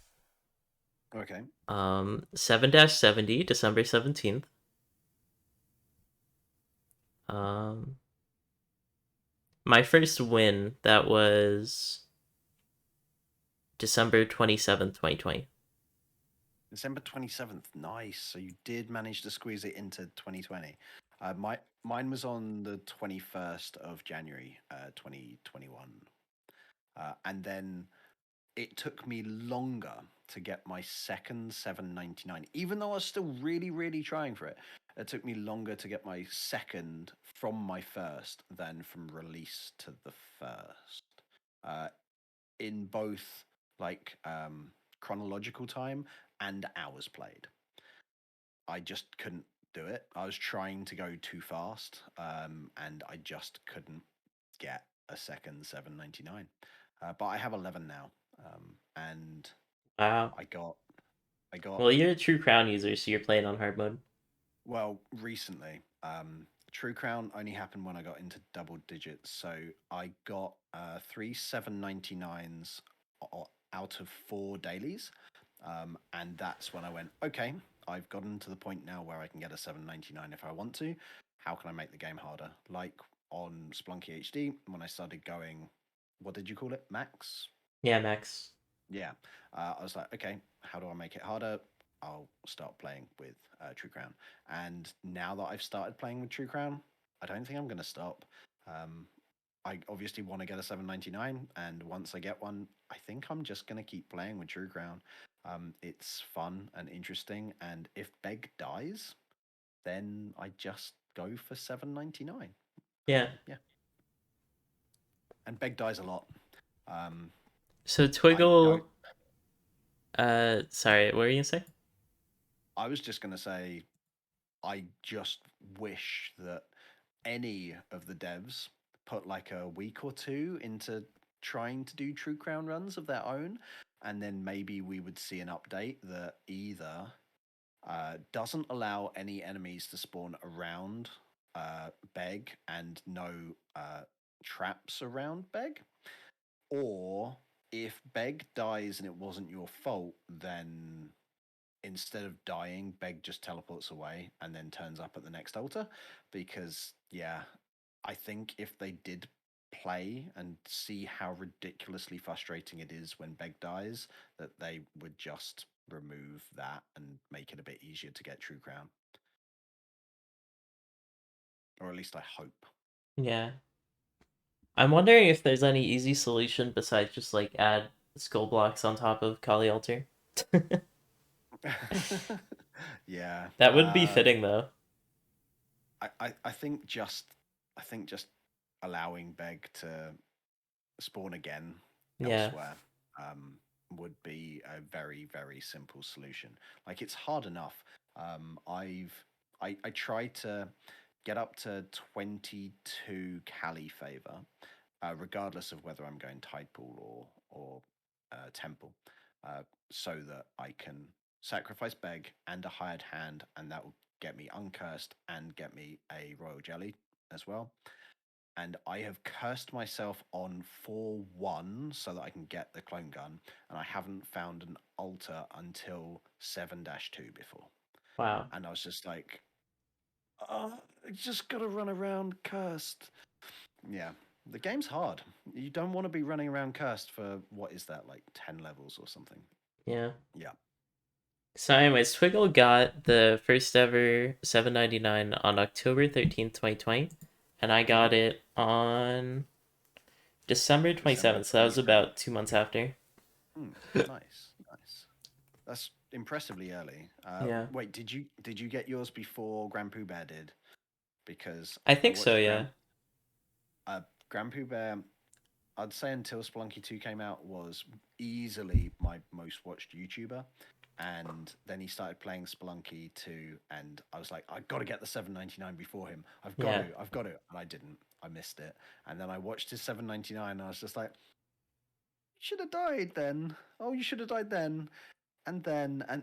Okay. 7-70 December 17th. Um, my first win that was December 27th, 2020. December 27th. Nice. So you did manage to squeeze it into 2020. Mine was on the 21st of January, 2021. And then it took me longer to get my second 799, even though I was still really, really trying for it. It took me longer to get my second from my first than from release to the first. Uh, in both like chronological time and hours played. I just couldn't do it. I was trying to go too fast, and I just couldn't get a second 799. But I have 11 now, and Wow. I got I got Well, you're a true crown user, so you're playing on hard mode. well recently. True Crown only happened when I got into double digits, so I got three 799s out of four dailies, and that's when I went, okay, I've gotten to the point now where I can get a 799 if I want to. How can I make the game harder? Like on Splunky HD, when I started going, what did you call it? Max? Yeah, Max. Yeah. I was like, okay, how do I make it harder? I'll start playing with True Crown. And now that I've started playing with True Crown, I don't think I'm going to stop. Um, I obviously want to get a 799, and once I get one, I think I'm just going to keep playing with True Crown. It's fun and interesting, and if Beg dies, then I just go for 799. Yeah. Yeah, and Beg dies a lot. Um, So I don't. Twiggle. Sorry, what were you gonna say? I was just going to say, I just wish that any of the devs put like a week or two into trying to do True Crown runs of their own, and then maybe we would see an update that either doesn't allow any enemies to spawn around Beg and no traps around Beg, or if Beg dies and it wasn't your fault, then instead of dying, Beg just teleports away and then turns up at the next altar. Because, yeah, I think if they did play and see how ridiculously frustrating it is when Beg dies, that they would just remove that and make it a bit easier to get True Crown. Or at least I hope. Yeah. I'm wondering if there's any easy solution besides just like add skull blocks on top of Kali Altar. Yeah. That would be fitting though. I think just allowing Beg to spawn again Yeah. elsewhere um, would be a very very simple solution. Like it's hard enough. I tried to get up to 22 Cali favor, regardless of whether I'm going Tide Pool or Temple. so that I can sacrifice Beg and a hired hand, and that will get me uncursed and get me a royal jelly as well. And I have cursed myself on 4-1 so that I can get the clone gun, and I haven't found an altar until 7-2 before. Wow. And I was just like, oh, I just gotta run around cursed. Yeah, the game's hard. You don't want to be running around cursed for what is that, like 10 levels or something. Yeah. Yeah. So, anyways, Twiggle got the first ever 7.99 on October 13th, 2020, and I Mm-hmm. got it on December December 27th. So that was 27th. about 2 months after. Nice, nice. That's impressively early. Yeah. Wait, did you get yours before Grand Pooh Bear did? Because I I think so, watched yeah. Grand Pooh Bear. I'd say until Spelunky 2 came out was easily my most watched YouTuber. And then he started playing Spelunky 2, and I was like, I've got to get the 7.99 before him. Yeah. I've got to. And I didn't. I missed it. And then I watched his 7.99, and I was just like, you should have died then. Oh, you should have died then. And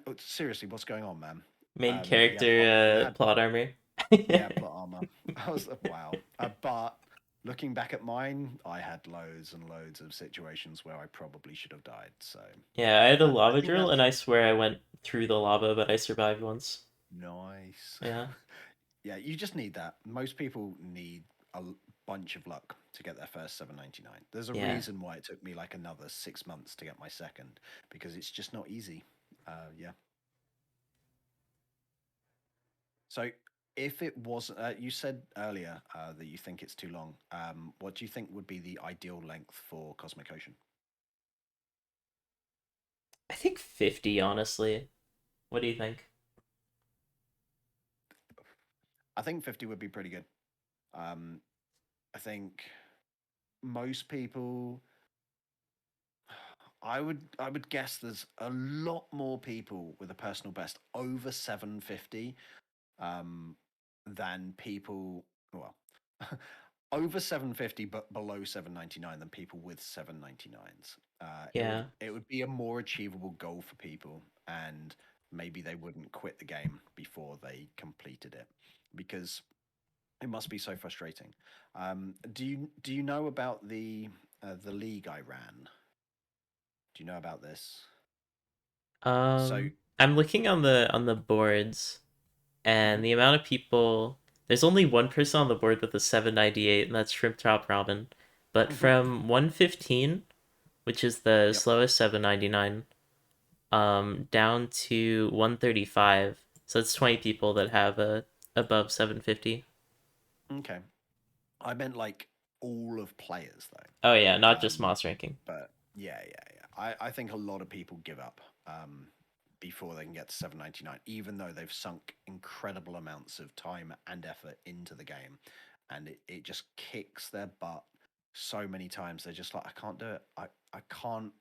oh, seriously, what's going on, man? Main You character had plot armor. yeah, plot armor. I was wow. But looking back at mine, I had loads and loads of situations where I probably should have died. So Yeah, I had a I lava think drill, and that's I swear I went through the lava, but I survived once. nice. Yeah. Yeah, you just need that. Most people need a bunch of luck to get their first 7.99. There's a Yeah. reason why it took me like another 6 months to get my second because it's just not easy. Yeah. So if it was, you said earlier that you think it's too long. What do you think would be the ideal length for Cosmic Ocean? I think 50, honestly. What do you think? I think 50 would be pretty good. Um, I think most people, I would guess there's a lot more people with a personal best over 750 um, than people, well, over 750 but below 799 than people with 799s. Yeah. It would be a more achievable goal for people, and maybe they wouldn't quit the game before they completed it because it must be so frustrating. Do you know about the league I ran? Do you know about this? So I'm looking on the boards, and mhm, the amount of people, there's only one person on the board with a 798, and that's Shrimp Top Robin. But mhm, from 115, which is the yep. slowest 799, down to 135. So it's 20 people that have a above 750. Okay. I meant like all of players Oh yeah, though. not just Moss ranking. But yeah, yeah, yeah. I think a lot of people give up before they can get to 799, even though they've sunk incredible amounts of time and effort into the game. And it just kicks their butt so many times. They're just like, I can't do it. I can't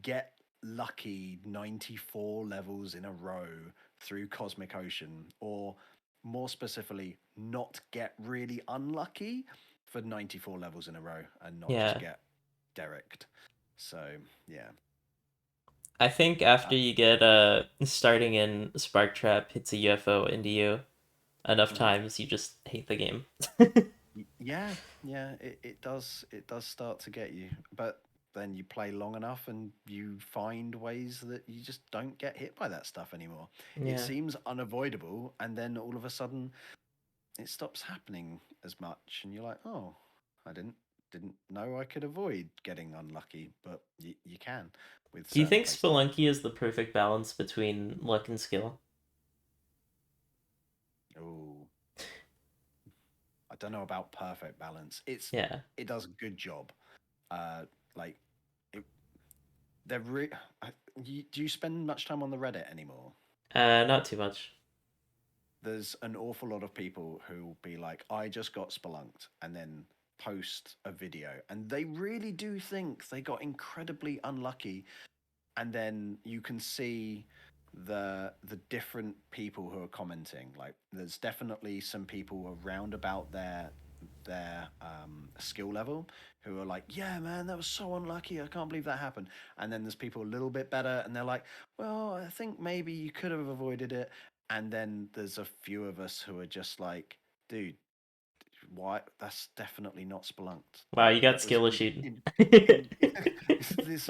get lucky 94 levels in a row through Cosmic Ocean, or more specifically, not get really unlucky for 94 levels in a row and not just Yeah. get derricked. So, yeah. I think Uh, after you get starting in Spark Trap hits a UFO into you enough mhm. times, you just hate the game. Yeah, yeah, it does start to get you. But then you play long enough and you find ways that you just don't get hit by that stuff anymore. It Yeah. seems unavoidable, and then all of a sudden it stops happening as much, and you're like, oh, I didn't know I could avoid getting unlucky, but you can with Do you certain think playstyle. Spelunky is the perfect balance between luck and skill? Oh, I don't know about perfect balance. Yeah. It does a good job. Like it, they're do you spend much time on the Reddit anymore? Not too much. There's an awful lot of people who will be like, I just got spelunked, and then post a video, and they really do think they got incredibly unlucky. And then you can see the different people who are commenting. Like, there's definitely some people around about their skill level who are like, yeah, man, that was so unlucky. I can't believe that happened. And then there's people a little bit better, and they're like, well, I think maybe you could have avoided it. And then there's a few of us who are just like, dude, why? That's definitely not spelunked. Wow, you got That was skill issued. in this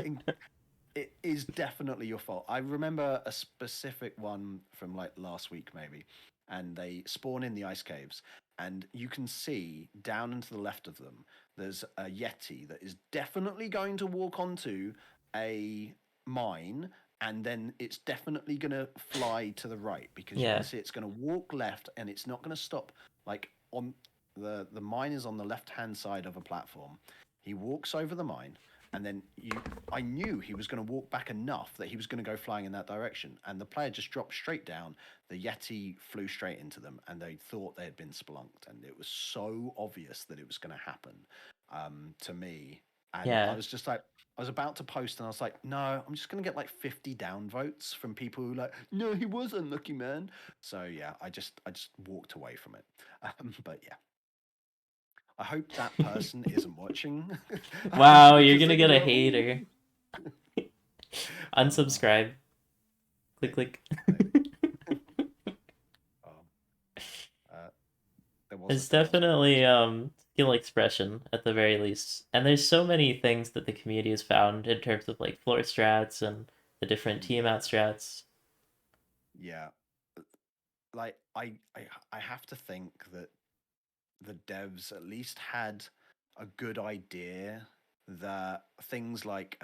it is definitely your fault. I remember a specific one from like last week, maybe, and they spawn in the ice caves, and you can see down and to the left of them, there's a Yeti that is definitely going to walk onto a mine, and then it's definitely going to fly to the right because you can Yeah, see it's going to walk left, and it's not going to stop like on the mine is on the left hand side of a platform. He walks over the mine, and then I knew he was going to walk back enough that he was going to go flying in that direction, and the player just dropped straight down. The Yeti flew straight into them, and they thought they had been spelunked, and it was so obvious that it was going to happen to me. And I yeah. was just like, I was about to post, and I was like, no, I'm just going to get like 50 down votes from people who like, no, he was unlucky, man. So yeah, I just walked away from it. But yeah, I hope that person isn't watching Wow, you're because gonna they're get gonna be a like, hater. "Ooh." Oh, Unsubscribe. Click, maybe, click. maybe. Um, uh, there was a It's thing I was going to definitely ask. skill expression at the very least. And there's so many things that the community has found in terms of like floor strats and the different team out Yeah, strats. yeah. Like I have to think that the devs at least had a good idea that things like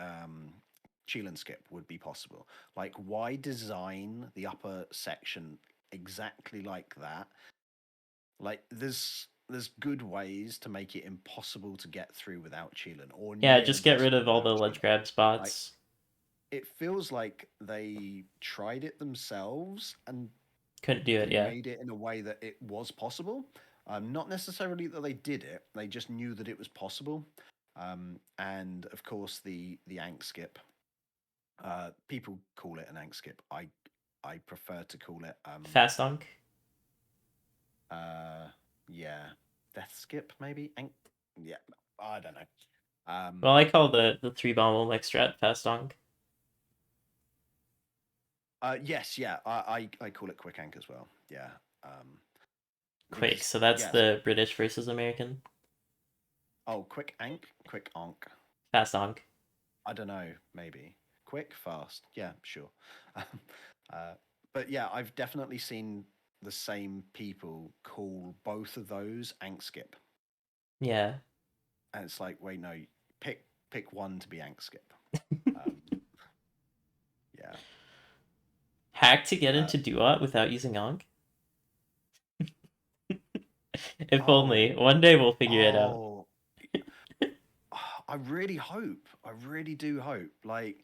chill and skip would be possible. Like, why design the upper section exactly like that? Like, there's good ways to make it impossible to get through without Cheelan, or Yeah, near just get rid impossible of all without the ledge Cheelan. grab Like, spots. it feels like they tried it themselves and Couldn't do it, they yeah. made it in a way that it was possible. Not necessarily that they did it; they just knew that it was possible. And of course, the Ank skip. People call it an Ank skip. I prefer to call it Fast donk. uh yeah, death skip maybe. Ank, yeah, I don't know. Well, Um, I call the three bomb like strat fast donk. yes, yeah, I call it quick Ank as well. Yeah, um, Quick, because so that's yes. the British versus American. Oh, quick Ank, quick Onk. Fast donk. I don't know, maybe. Quick, fast. Yeah, sure. uh, but yeah, I've definitely seen the same people call both of those Ank skip. Yeah. And it's like, wait, no, pick one to be Ank skip. Um, yeah. Hack to get Uh, into duot without using onk? If only. oh, One day we'll figure it out. oh, I really hope. I really do hope. Like,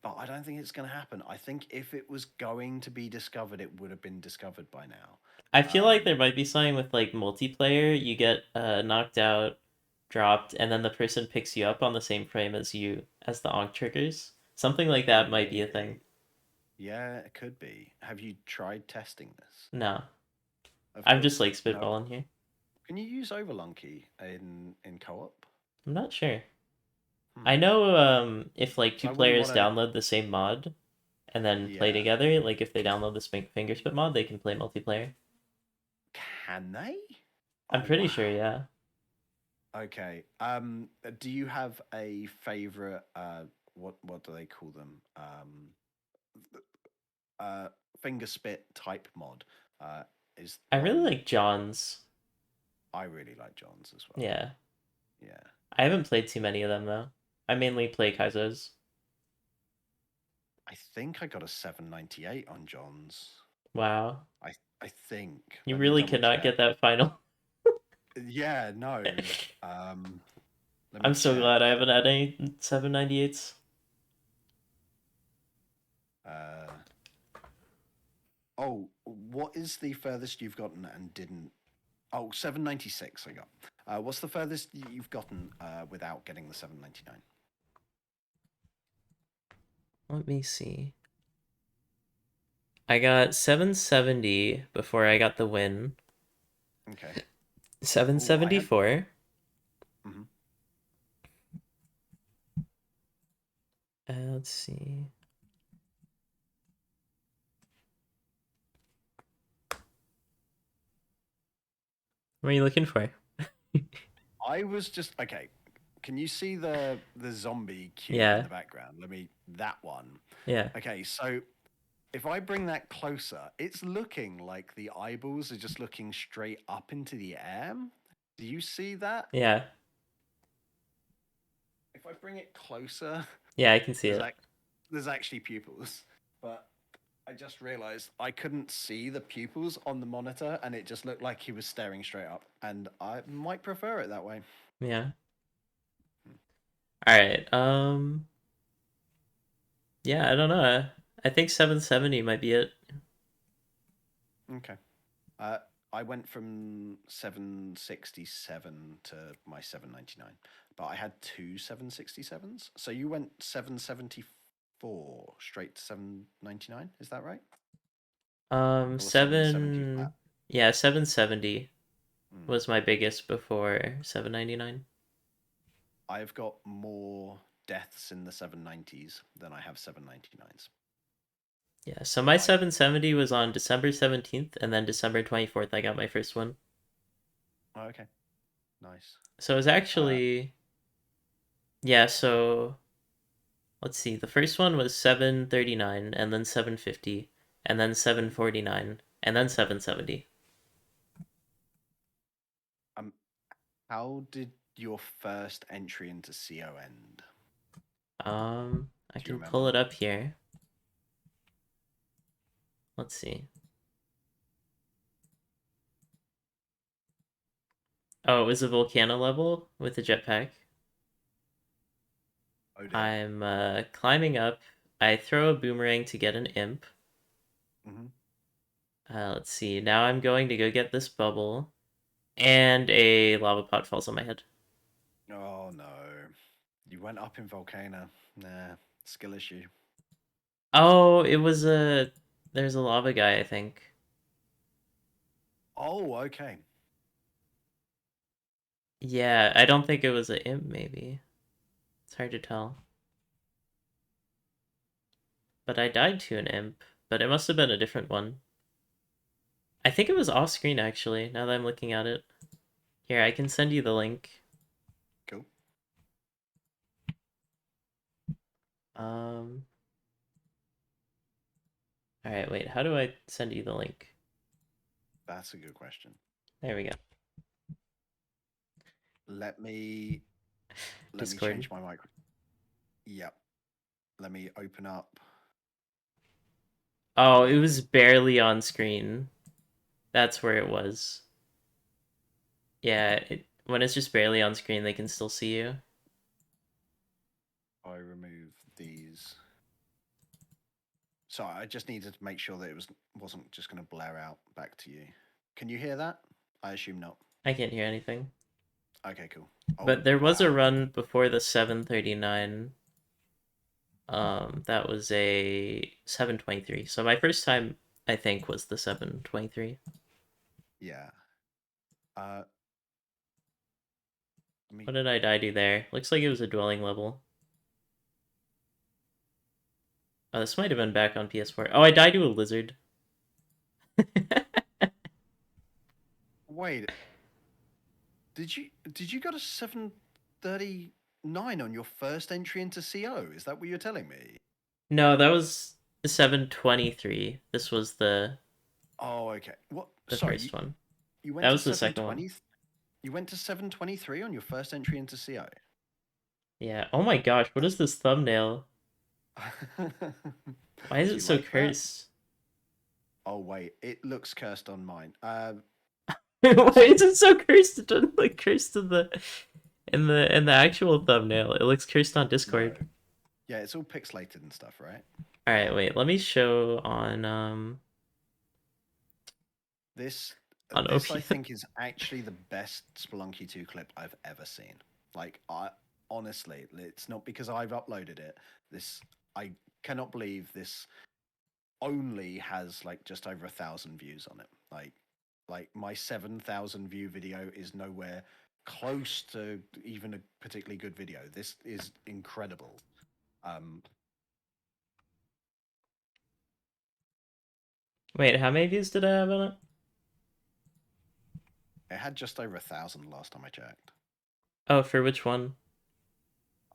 but I don't think it's going to happen. I think if it was going to be discovered, it would have been discovered by now. I feel like there Um, might be something with like multiplayer. You get knocked out, dropped, and then the person picks you up on the same frame as you as the onk triggers. Something like oh, that might be a thing. really? Yeah, it could be. Have you tried testing this? No, Of I'm just course. like No. spitballing here. Can you use Overlunky in co-op? I'm not sure. I Hmm. know if like two I wouldn't players want to. download the same mod and then play Yeah. together, like if they download the finger spit mod, they can play multiplayer. Can they? I'm Oh pretty sure, wow. yeah. Okay. Do you have a favorite? What do they call them? Uh, finger spit type mod. Uh, is I really one like John's. I really like John's as well. Yeah. Yeah. I haven't played too many of them though. I mainly play Kaizo's. I think I got a 798 on John's. Wow. I I think. You Let me really double could not check. get that final. Yeah, no. Um, let me I'm so check. glad I haven't had any 798s. Uh, oh, what is the furthest you've gotten and didn't? Oh, 796 I got. What's the furthest you've gotten without getting the 799? Let me see. I got 770 before I got the win. Okay. Oh, I had. 774. Mhm. Let's see. What are you looking for? I was just okay. Can you see the zombie cube in Yeah, the background? Let me that one. yeah, Okay, so if I bring that closer, it's looking like the eyeballs are just looking straight up into the air. Do you see that? yeah, If I bring it closer, yeah, I can see there's it. like there's actually pupils, but I just realized I couldn't see the pupils on the monitor, and it just looked like he was staring straight up. And I might prefer it that way. Yeah. All right. Yeah, I don't know. I think 770 might be it. Okay. Uh, I went from 767 to my 799, but I had two 767s. So you went 774 straight to 799. Is that right? Or 770 flat? 7 yeah, 770 Hmm. was my biggest before 799. I've got more deaths in the 790s than I have 799s. Yeah, so my Like, 770 was on December 17th and then December 24th I got my first one. oh, okay, nice. So it was Uh, actually yeah, so let's see. The first one was 739 and then 750 and then mhm. 749 and then 770. um, how did your first entry into CO end? I Do you can pull remember? it up here. Let's see. Oh, it was a volcano level with a jetpack. Oh dear. I'm climbing up. I throw a boomerang to get an imp. Hmm. Let's see. Now I'm going to go get this bubble, and a lava pot falls on my head. Oh no. You went up in volcano. Nah, skill issue. Oh, it was a. There's a lava guy, I think. Oh, okay. Yeah, I don't think it was an imp. Maybe it's hard to tell. But I died to an imp. But it must have been a different one. I think it was off screen actually. Now that I'm looking at it. Here, I can send you the link. Cool. Um. All right, wait. How do I send you the link? That's a good question. There we go. Let me let me Discord. change my mic. Yep. Let me open up Oh, it was the barely on screen. That's where it was. Yeah, when it's just barely on screen, they can still see you. I remove these. So I just needed to make sure that it wasn't just going to blare out back to you. Can you hear that? I assume not. I can't hear anything. Okay, cool. Oh, But there was a wow. run before the 739. That was a 723. So my first time, I think, was the 723. Yeah. Uh, let me. What did I die to there? Looks like it was a dwelling level. Oh, this might have been back on PS4. Oh, I died to a lizard. Wait. Did you go to 739 on your first entry into CO? Is that what you're telling me? No, that was 723. This was Oh, okay. What? the Sorry, first one. you That went to was the second one. 720. You went to 723 on your first entry into CO. Yeah. Oh my gosh, what is That's. this thumbnail? Why is Do it you so like that? cursed? Oh wait, it looks cursed on mine. Why So is it so cursed? It doesn't look cursed in the actual thumbnail. It looks cursed on no, Discord. yeah, it's all pixelated and stuff, right? All right, wait. Let me show This on this I OBS. think is actually the best Spelunky 2 clip I've ever seen. Like I honestly, it's not because I've uploaded it. This I cannot believe this only has like just over 1,000 views on it. Like Like my 7,000 view video is nowhere close to even a particularly good video. This is incredible. Um, Wait, how many views did I have on it? it had just over 1,000 last time I checked. Oh, for which one?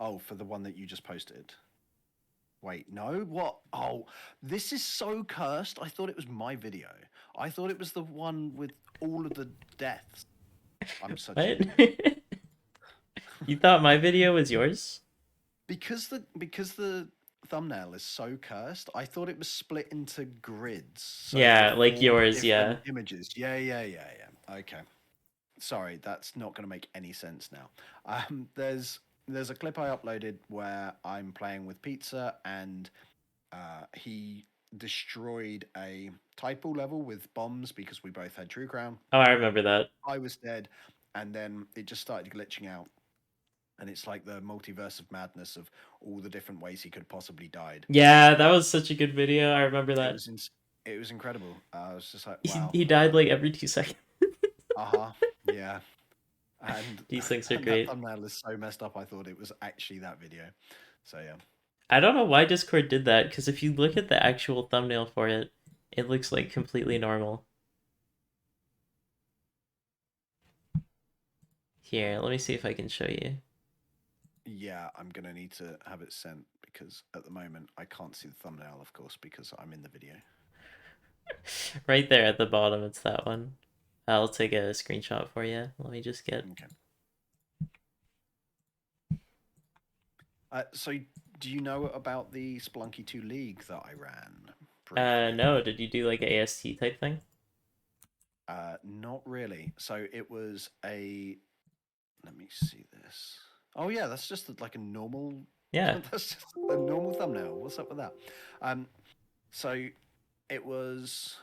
Oh, for the one that you just posted. Wait, no? What? Oh, this is so cursed. I thought it was my video. I thought it was the one with all of the deaths. I'm such an What? idiot. You thought my video was yours? Because the thumbnail is so cursed, I thought it was split into grids. So there were Yeah, like four yours, different yeah. images. Yeah. Okay. Sorry, that's not going to make any sense now. There's a clip I uploaded where I'm playing with Pizza and he destroyed a typo level with bombs because we both had True Crown. Oh, I remember that. I was dead, and then it just started glitching out. And it's like the multiverse of madness of all the different ways he could possibly died. Yeah, that was such a good video. I remember It that. was it was incredible. I was just like, He, wow. he died like every 2 seconds. Uh-huh. Yeah. And These things are and that great. thumbnail is so messed up. I thought it was actually that video. So yeah. I don't know why Discord did that, because if you look at the actual thumbnail for it, it looks like completely normal. Here, let me see if I can show you. Yeah, I'm gonna need to have it sent because at the moment I can't see the thumbnail, of course, because I'm in the video. Right there at the bottom, it's that one. I'll take a screenshot for you. Let me just get... Okay. So do you know about the Spelunky 2 League that I ran briefly? No, did you do like a AST type thing? Not really. So it was a. Let me see this. Oh yeah, that's just like a normal. Yeah. That's just a normal thumbnail. What's up with that? Um, so it was.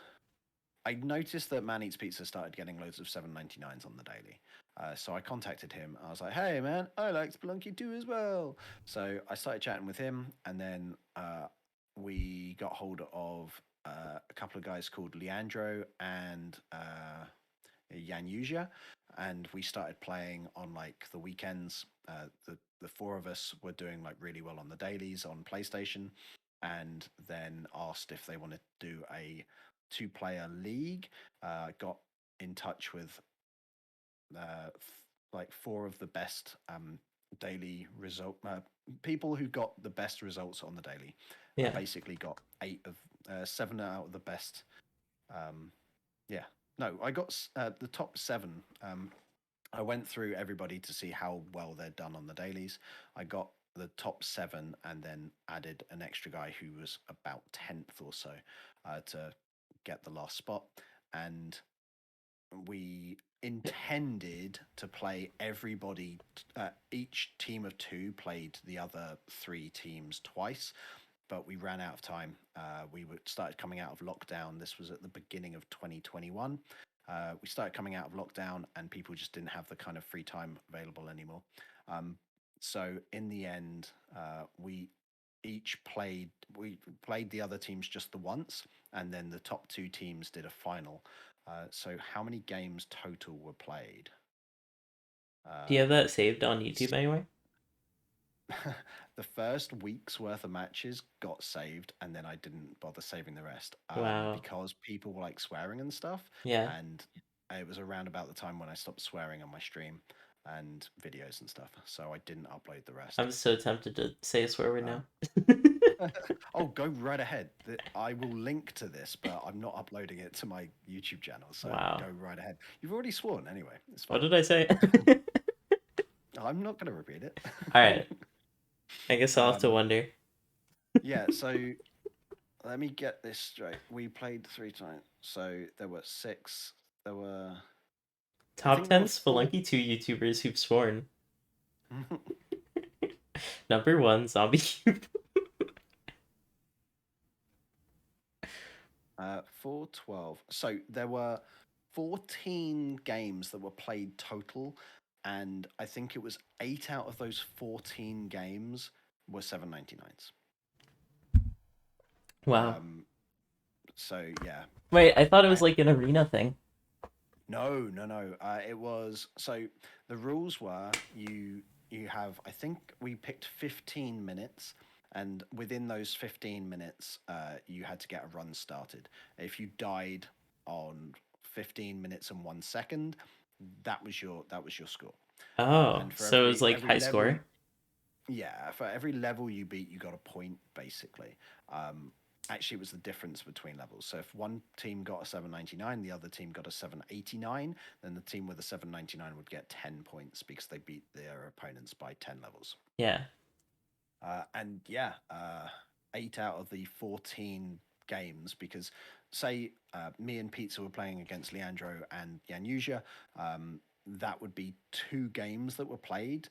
I noticed that Man Eats Pizza started getting loads of 7.99s on the daily. So I contacted him. I was like, "Hey man, I like Spelunky 2 as well." So I started chatting with him, and then we got hold of a couple of guys called Leandro and Yanuja, and we started playing on like the weekends. The four of us were doing like really well on the dailies on PlayStation, and then asked if they wanted to do a two-player league. Got in touch with like four of the best daily result people who got the best results on the daily. Yeah. Basically, got seven out of the best. Yeah, no, I got the top seven. I went through everybody to see how well they'd done on the dailies. I got the top seven and then added an extra guy who was about 10th or so to get the last spot. And we intended to play everybody, each team of two played the other three teams twice, but we ran out of time. Started coming out of lockdown. This was at the beginning of 2021. We started coming out of lockdown, and people just didn't have the kind of free time available anymore. So in the end, we played the other teams just the once, and then the top two teams did a final. So how many games total were played? Do you have Uh, that saved on YouTube anywhere? the first week's worth of matches got saved, and then I didn't bother saving the rest Wow. because people were like swearing and stuff. Yeah. And it was around about the time when I stopped swearing on my stream and videos and stuff. So I didn't upload the rest. I'm so tempted to say a swear word Um, now. oh, go right ahead. I will link to this, but I'm not uploading it to my YouTube channel. So Wow. go right ahead. You've already sworn anyway. It's What fine. did I say? I'm not going to repeat it. Alright. I guess I'll have to um, wonder. yeah, so let me get this straight. We played 3 times. So there were six. There were. I Top think there 10 were four. Spelunky 2 YouTubers who've sworn. Number 1, Zomb1eCube. 412. So there were 14 games that were played total, and I think it was 8 out of those 14 games were 799s. Wow. Um, so yeah, Wait, I thought it was I like an arena thing. No, no, no. It was so the rules were you have, I think we picked 15 minutes, and within those 15 minutes, you had to get a run started. If you died on 15 minutes and 1 second, that was your score. Oh, And for so it was like every high level, score? yeah, for every level you beat, you got a point basically. Um, Actually, it was the difference between levels. So if one team got a 799, the other team got a 789, then the team with a 799 would get 10 points because they beat their opponents by 10 levels. Yeah. And yeah, 8 out of the 14 games, because say me and Pizza were playing against Leandro and Yanusia, that would be 2 games that were played.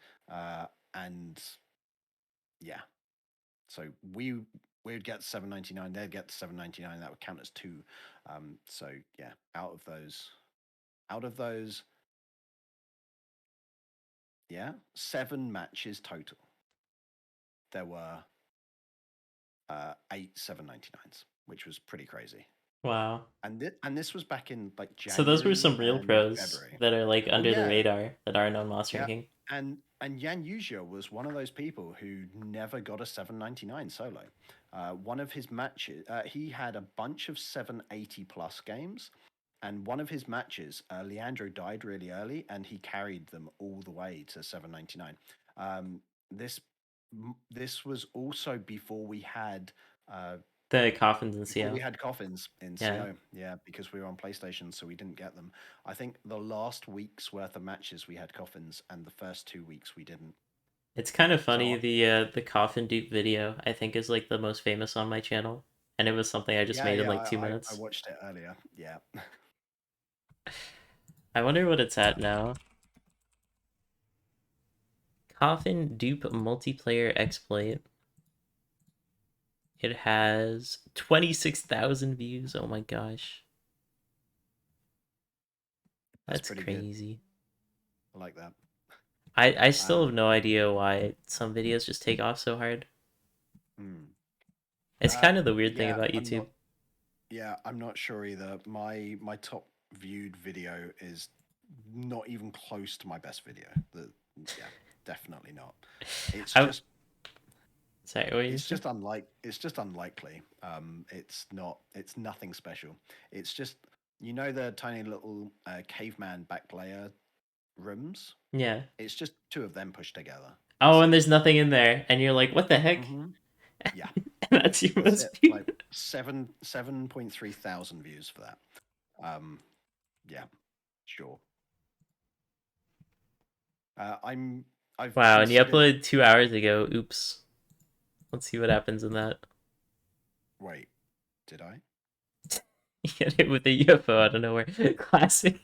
And yeah, so we would get 799, they'd get 799. That would count as two. So yeah, out of those, yeah, 7 matches total. There were 8 799s, which was pretty crazy. Wow. And this was back in like So those were January some real and pros February. that are like Oh under the yeah, radar that aren't on Moss yeah. ranking. And Yan Yuzha was one of those people who never got a 799 solo. One of his matches, he had a bunch of 780 plus games, and one of his matches, Leandro died really early, and he carried them all the way to 799. Um, this this was also uh, The coffins in before we CO. had coffins in Yeah. CO. Yeah, because we were on PlayStation, so we didn't get them. I think the last week's worth of matches we had coffins, and the first 2 weeks we didn't. It's kind of funny So the coffin dupe video I think is like the most famous on my channel, and it was something I just yeah, made in yeah, like I, two I minutes. watched it earlier. Yeah. I wonder what it's at now. Coffin dupe multiplayer exploit. It has 26,000 views. Oh my gosh. That's That's pretty good. crazy. I like that. I still have Um, no idea why some videos just take off so hard. hmm. It's kind of the weird thing Yeah, about I'm YouTube. not. Yeah, I'm not sure either. My top viewed video is not even close to my best video. Yeah, definitely not. It's I just sorry, what were you it's saying? just unlikely. It's not. It's nothing special. It's just the tiny little caveman back layer rooms. Yeah. It's just two of them pushed together. Oh, That's and it. there's nothing in there, and you're like, what the heck? Mm-hmm. Yeah, That's your that's most it. views. Like 7.3 thousand views for that. Um, yeah, sure. I'm. I've Wow, and you considered. uploaded 2 hours ago. Oops. Let's see what happens in that. Wait, did I? You get it with the UFO out of nowhere. Classic.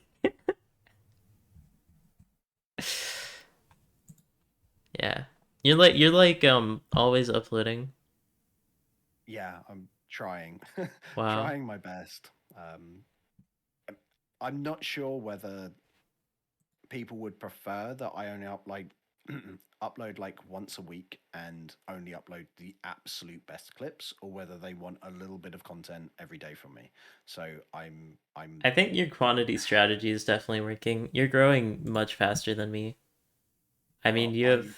Yeah. You're like always uploading. Yeah, I'm trying, Wow. trying my best. I'm not sure whether people would prefer that I only upload like once a week and only upload the absolute best clips, or whether they want a little bit of content every day from me. So I'm I think your quantity strategy is definitely working. You're growing much faster than me. I mean, well, you have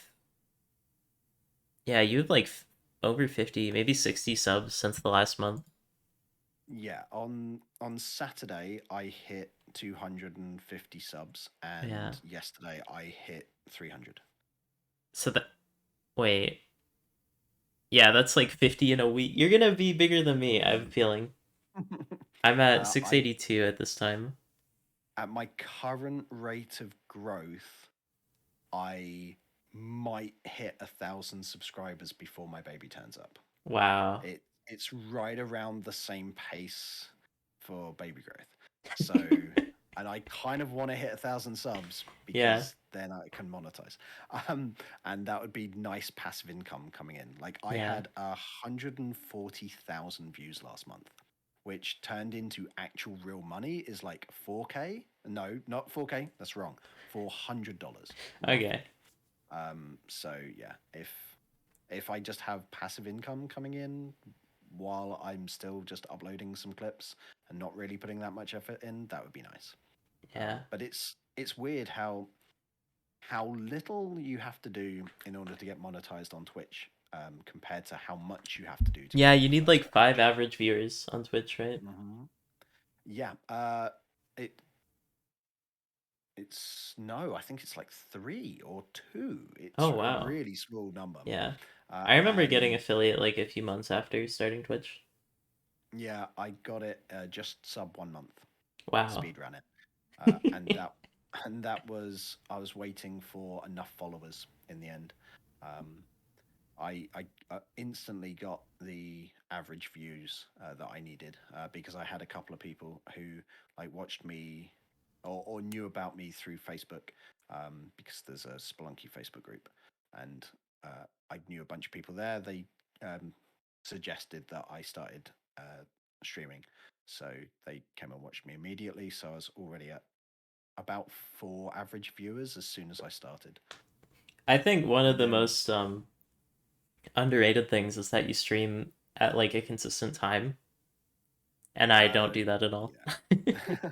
yeah, you have like over 50, maybe 60 subs since the last month. yeah, on Saturday I hit 250 subs, Yeah. and yesterday I hit 300. So that wait. Yeah, that's like 50 in a week. You're gonna be bigger than me, I have a Mhm. feeling. I'm at I 682 at this time. At my current rate of growth, I might hit 1,000 subscribers before my baby turns up. Wow. It's right around the same pace for baby growth. So, and I kind of want to hit 1,000 subs Yeah. because then I can monetize. Um, and that would be nice passive income coming in. Like I Yeah. had 140,000 views last month, which turned into actual real money is like 4K. No, not 4K. That's wrong. $400 Okay. monthly. So yeah, if I just have passive income coming in while I'm still just uploading some clips and not really putting that much effort in, that would be nice. Yeah. But it's weird how little you have to do in order to get monetized on Twitch, compared to how much you have to do to get Yeah, you need monetized like on five Twitch. average viewers on Twitch, right? Yeah. It it's no, I think it's like three or two. Oh It's a wow. really small number. Yeah. I remember getting And affiliate like a few months after starting Twitch. yeah, I got it just sub 1 month. Wow. Speed ran it, and that was I was waiting for enough followers in the end. Um, I instantly got the average views that I needed because I had a couple of people who like watched me or knew about me through Facebook, because there's a Spelunky Facebook group, and I knew a bunch of people there. They um, suggested that I started streaming, so they came and watched me immediately. So I was already at about 4 average viewers as soon as I started, I think one of and the then most underrated things is that you stream at like a consistent time, and I don't uh, do that at all. yeah.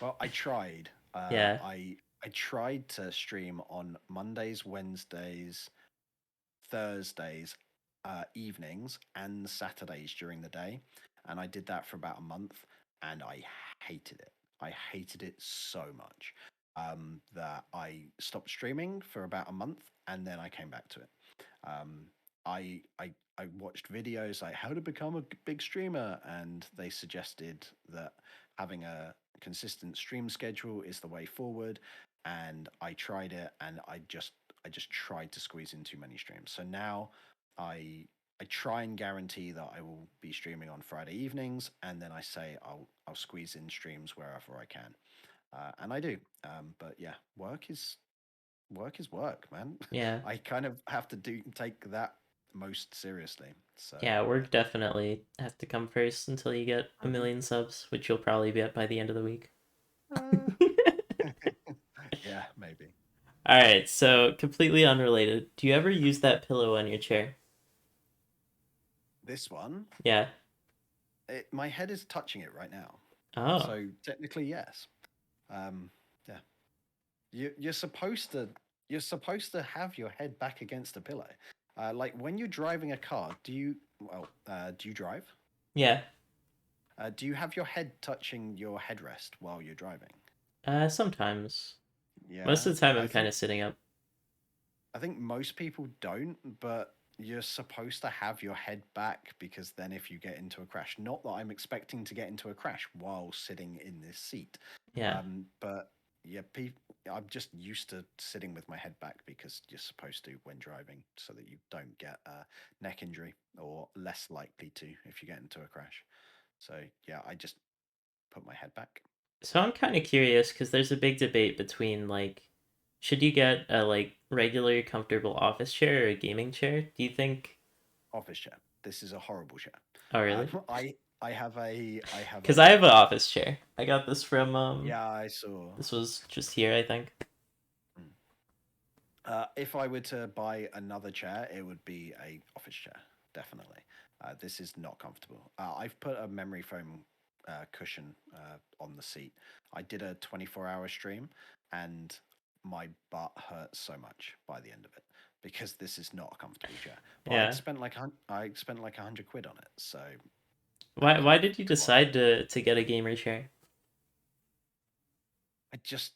Well, I tried. Yeah. I tried to stream on Mondays, Wednesdays, Thursdays, evenings, and Saturdays during the day, and I did that for about a month, and I hated it. I hated it so much that I stopped streaming for about a month, and then I came back to it. Um, I watched videos like how to become a big streamer, and they suggested that having a consistent stream schedule is the way forward. And I tried it, and I just tried to squeeze in too many streams. So now I I try and guarantee that I will be streaming on Friday evenings, and then I say I'll squeeze in streams wherever I can, and I do. But yeah, work is work, man. Yeah. I kind of have to take that most seriously. So Yeah, yeah. work definitely have to come first until you get a Mhm. million subs, which you'll probably be at by the end of the week. Uh, yeah, maybe. All right, so completely unrelated. Do you ever use that pillow on your chair? This one, Yeah. my head is touching it right now. Oh, So technically, yes. Um, yeah. You're supposed to have your head back against a pillow. Like when you're driving a car, do you drive? yeah. Do you have your head touching your headrest while you're driving? Sometimes. Most Yeah, of the time, I I'm kind think of sitting up. I think most people don't, but you're supposed to have your head back because then if you get into a crash, not that I'm expecting to get into a crash while sitting in this seat, Yeah. but yeah, I'm just used to sitting with my head back because you're supposed to when driving so that you don't get a neck injury or less likely to if you get into a crash. So yeah, I just put my head back. So I'm kind of curious because there's a big debate between like, should you get a like regular comfortable office chair or a gaming chair? Do you think? Office chair. This is a horrible chair. Oh, really? I have a Because I have an office chair. I got this from yeah, I saw. This was just here, I think. Mm. If I were to buy another chair, it would be a office chair, definitely. This is not comfortable. I've put a memory foam cushion on the seat. I did a 24-hour stream, and my butt hurt so much by the end of it because this is not a comfortable chair. But Yeah. I spent like 100 quid on it, so Why did you come on. decide to get a gamer chair? I just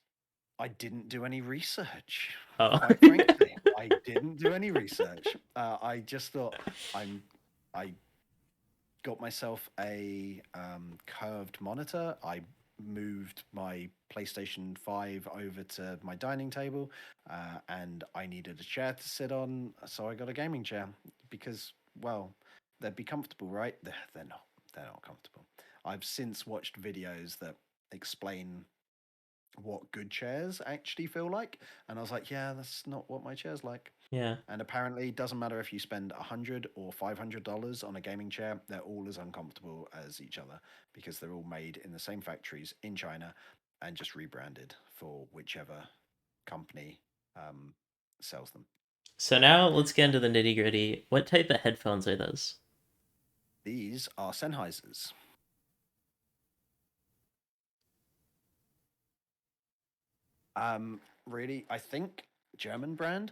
I didn't do any research. Oh. Quite frankly, I didn't do any research. I just thought I'm. I got myself a curved monitor. I moved my PlayStation 5 over to my dining table, and I needed a chair to sit on, so I got a gaming chair because, well, they'd be comfortable, right? They're not. They're not comfortable. I've since watched videos that explain what good chairs actually feel like. And I was like, yeah, that's not what my chair's like. Yeah. And apparently, it doesn't matter if you spend $100 or $500 on a gaming chair, they're all as uncomfortable as each other because they're all made in the same factories in China and just rebranded for whichever company um, sells them. So now let's get into the nitty gritty. What type of headphones are those? These are Sennheisers. Really, I think German brand.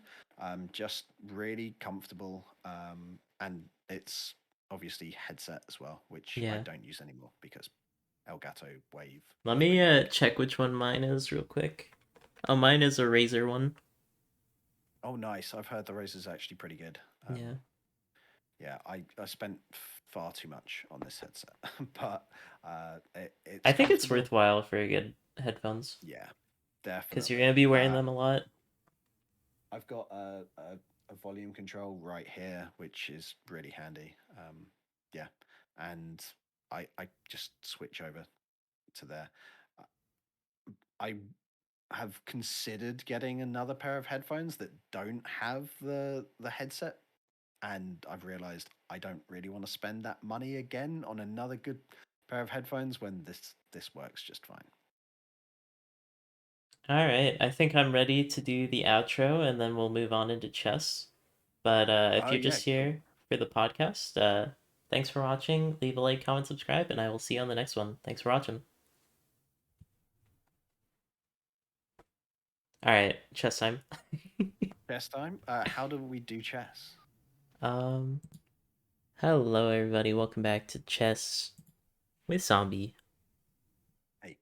Just really comfortable. And it's obviously headset as well, which I Yeah. don't use anymore because Elgato Wave Let me 3 came check which one mine is real quick. Oh, mine is a Razer one. Oh, nice. I've heard the Razer is actually pretty good. Yeah. Yeah, I spent far too much on this headset, but it's I think it's comfortable. worthwhile for good headphones Yeah, because you're definitely. gonna be wearing them a lot. I've got a volume control right here, which is really handy. Yeah, and I just switch over to there. I have considered getting another pair of headphones that don't have the headset, and I've realized I don't really want to spend that money again on another good pair of headphones when this works just fine. All right, I think I'm ready to do the outro and then we'll move on into chess. But if Oh you're yeah, just cool. here for the podcast, thanks for watching. Leave a like, comment, subscribe, and I will see you on the next one. Thanks for watching. All right, chess time. Chess time. How do we do chess? um, hello everybody. Welcome back to chess with Zombie. Hey,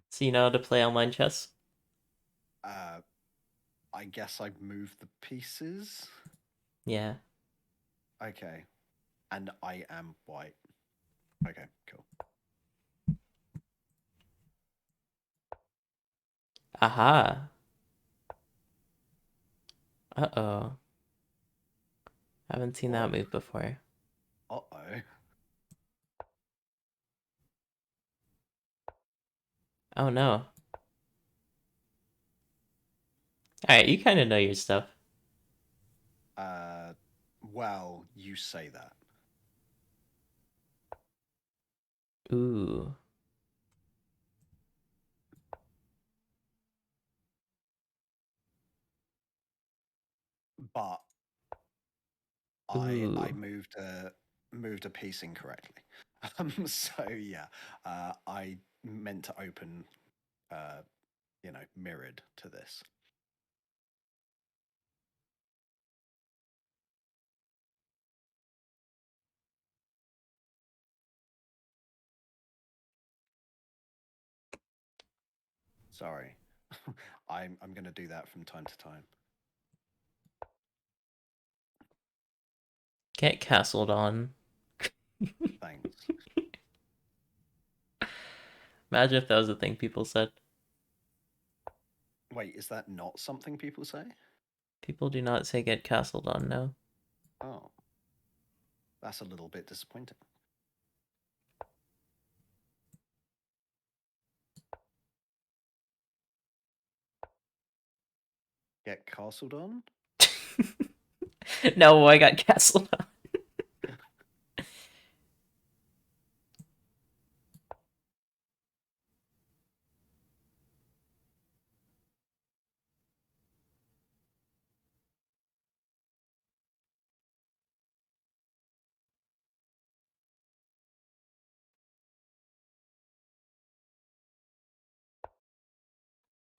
So you know how to play online chess? uh, I guess I've moved the pieces. Yeah. Okay, and I am white. Okay, cool. Aha. Uh-oh. Haven't seen that Whoa. move before. Uh-oh. Oh no. All right, you kind of know your stuff. Uh, well, you say that, Ooh. but I Ooh. moved a piece incorrectly. So yeah, I meant to open, uh, mirrored to this. Sorry, I'm going to do that from time to time. Get castled on. Thanks. Imagine if that was a thing people said. Wait, is that not something people say? People do not say get castled on, no. Oh, that's a little bit disappointing. Get castled on? No, I got castled on.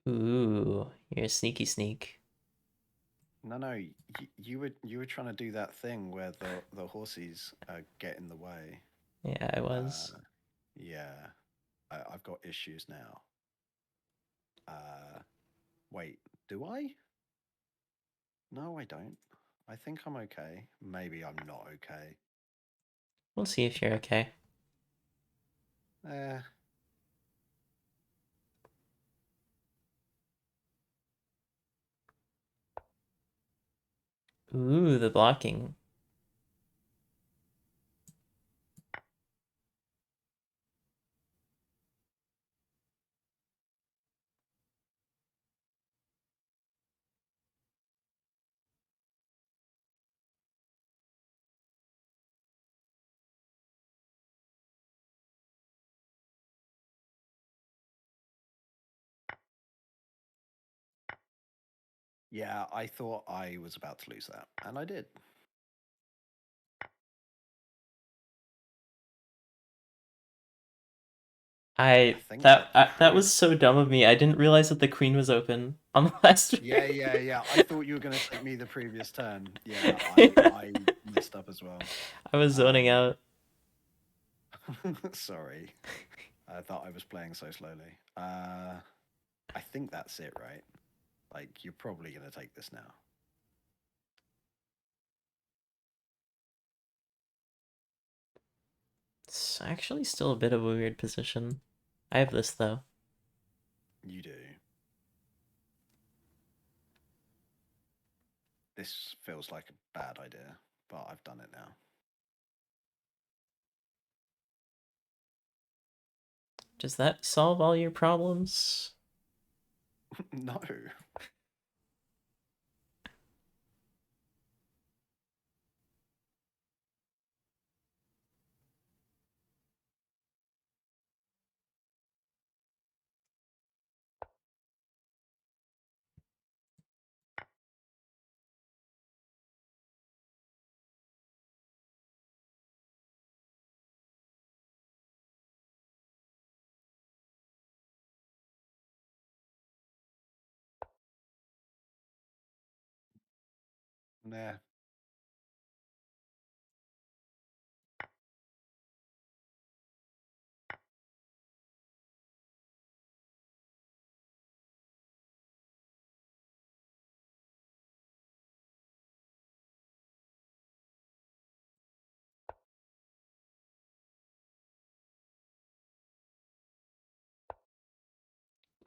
Ooh, you're a sneaky sneak. No, no, you were trying to do that thing where the horses get in the way. Yeah, I was. Uh, yeah, I've got issues now. Uh, Wait, do I? No, I don't. I think I'm okay. Maybe I'm not okay. We'll see if you're okay. Eh, Ooh, the blocking. yeah, I thought I was about to lose that, and I did. I think that's That true. was so dumb of me. I didn't realize that the queen was open on the last Yeah, turn. yeah, yeah. I thought you were going to take me the previous turn. Yeah, I messed up as well. I was zoning Um, out. sorry. I thought I was playing so slowly. I think that's it, right? Like, you're probably going to take this now. It's actually still a bit of a weird position. I have this though. You do. This feels like a bad idea, but I've done it now. Does that solve all your problems? No. Nah.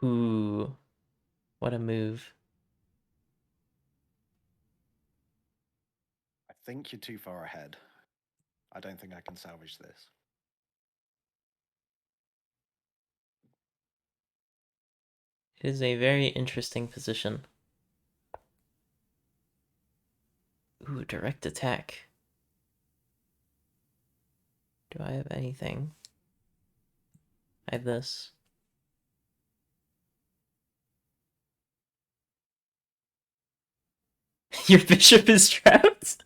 Ooh, what a move. I think you're too far ahead. I don't think I can salvage this. It is a very interesting position. Ooh, direct attack. Do I have anything? I have this. Your bishop is trapped?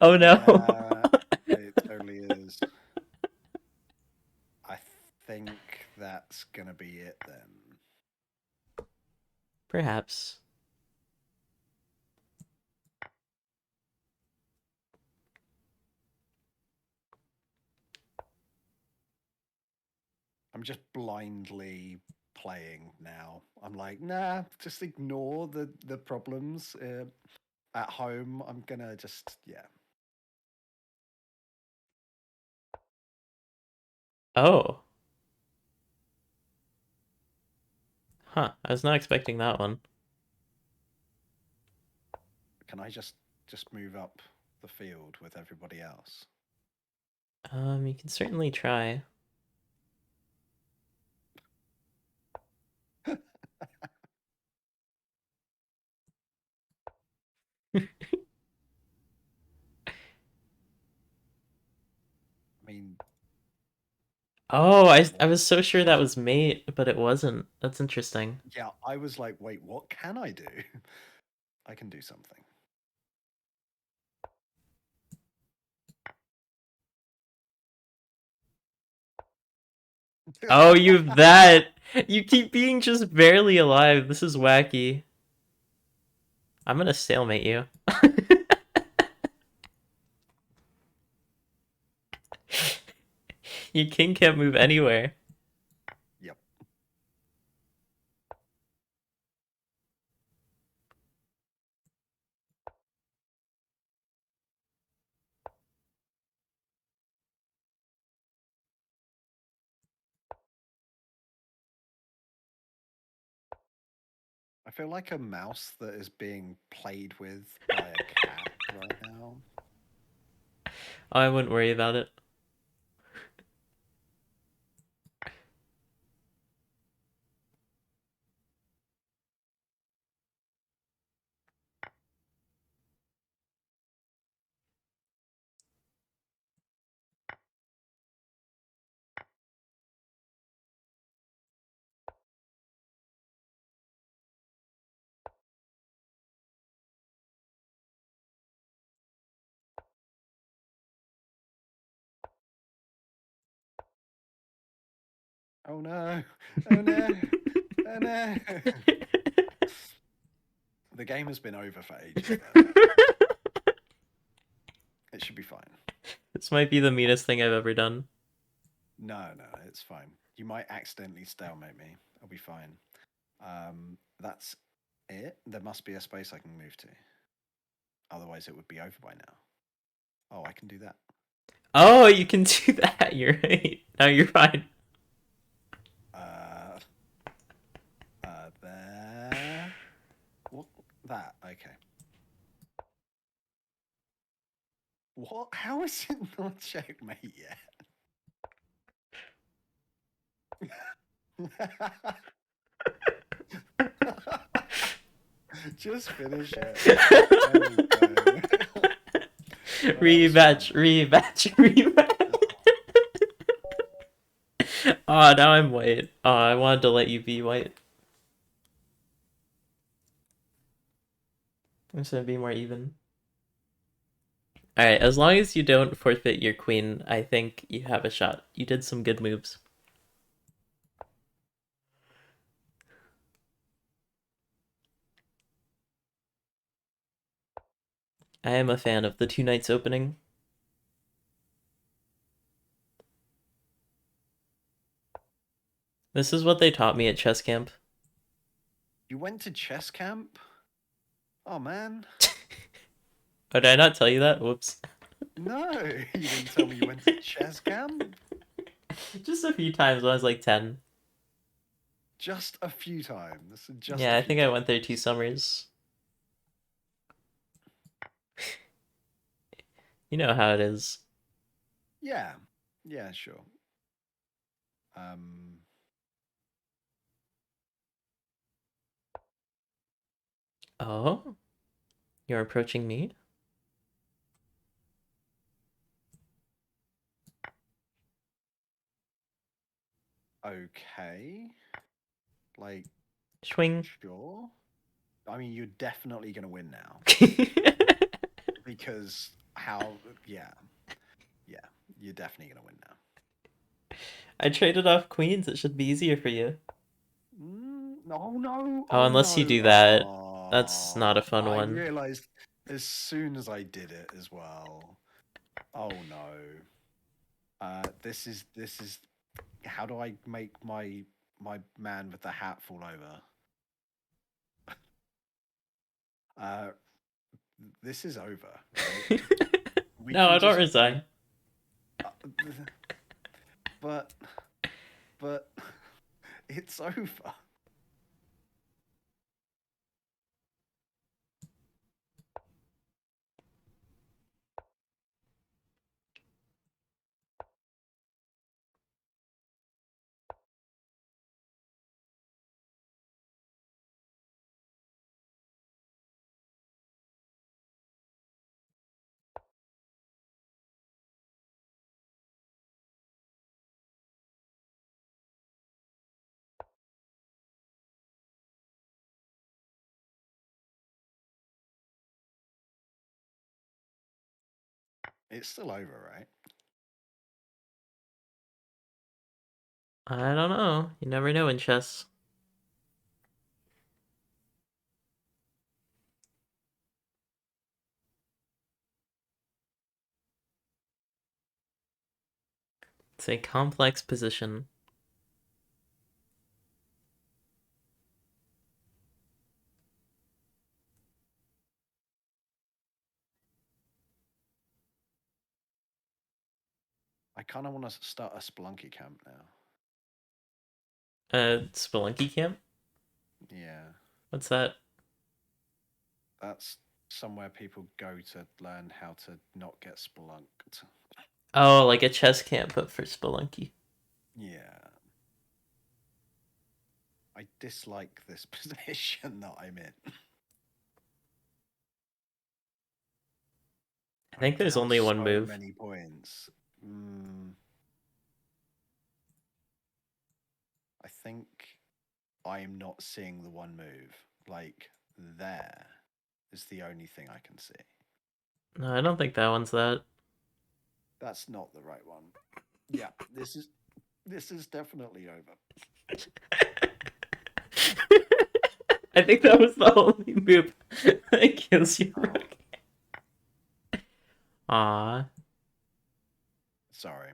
Oh no. Yeah, it totally is. I think that's gonna be it then. Perhaps. I'm just blindly playing now. I'm like, nah, just ignore the problems at home. I'm gonna just, yeah. Oh. Huh. I was not expecting that one. Can I just move up the field with everybody else? You can certainly try. I mean, Oh, I what? was so sure that was mate, but it wasn't. That's interesting. Yeah, I was like, wait, what can I do? I can do something. Oh, you have that. You keep being just barely alive. This is wacky. I'm gonna stalemate you. Your king can't move anywhere. Yep. I feel like a mouse that is being played with by a cat right now. Oh, I wouldn't worry about it. Oh no! Oh no! Oh no! The game has been over for ages, though. It should be fine. This might be the meanest thing I've ever done. No, no, it's fine. You might accidentally stalemate me. I'll be fine. That's it. There must be a space I can move to. Otherwise, it would be over by now. Oh, I can do that. Oh, you can do that. You're right. No, you're fine. Uh, there. What? That. Okay. What? How is it not checkmate yet? Just finish it. There we go. Well, that was fun. Rematch, rematch, rematch. Oh, now I'm white. Oh, I wanted to let you be white. I'm just gonna be more even. Alright, as long as you don't forfeit your queen, I think you have a shot. You did some good moves. I am a fan of the 2 nights opening. This is what they taught me at chess camp. You went to chess camp? Oh man. Oh, did I not tell you that? Whoops. No, you didn't tell me you went to chess camp. Just a few times when I was like 10. Just a few times. Just a Yeah, I few think I went there times. 2 summers. You know how it is. Yeah. Yeah, sure. Um Oh? You're approaching me? okay. Like, Swing. sure. I mean, you're definitely gonna win now. Because how yeah. Yeah. You're definitely gonna win now. I traded off queens. It should be easier for you. No, no, Oh, oh unless you no. do that. That's not a Oh, fun I one. realized as soon as I did it as well. Oh no. This is how do I make my man with the hat fall over? Uh, this is over, right? We No, can I don't just resign. uh, but but it's over. It's still over, right? I don't know. You never know in chess. It's a complex position. I kind of want to start a Spelunky camp now. Spelunky camp? Yeah, What's that? that's somewhere people go to learn how to not get spelunked. Oh, like a chess camp, but for Spelunky. Yeah. I dislike this position that I'm in. I I'm think there's down only one so move. many points. I think I am not seeing the one move. Like, there is the only thing I can see. No, I don't think that one's that. That's not the right one. Yeah, this is. This is definitely over. I think that was the only move that kills your Oh, rook. Aw. sorry.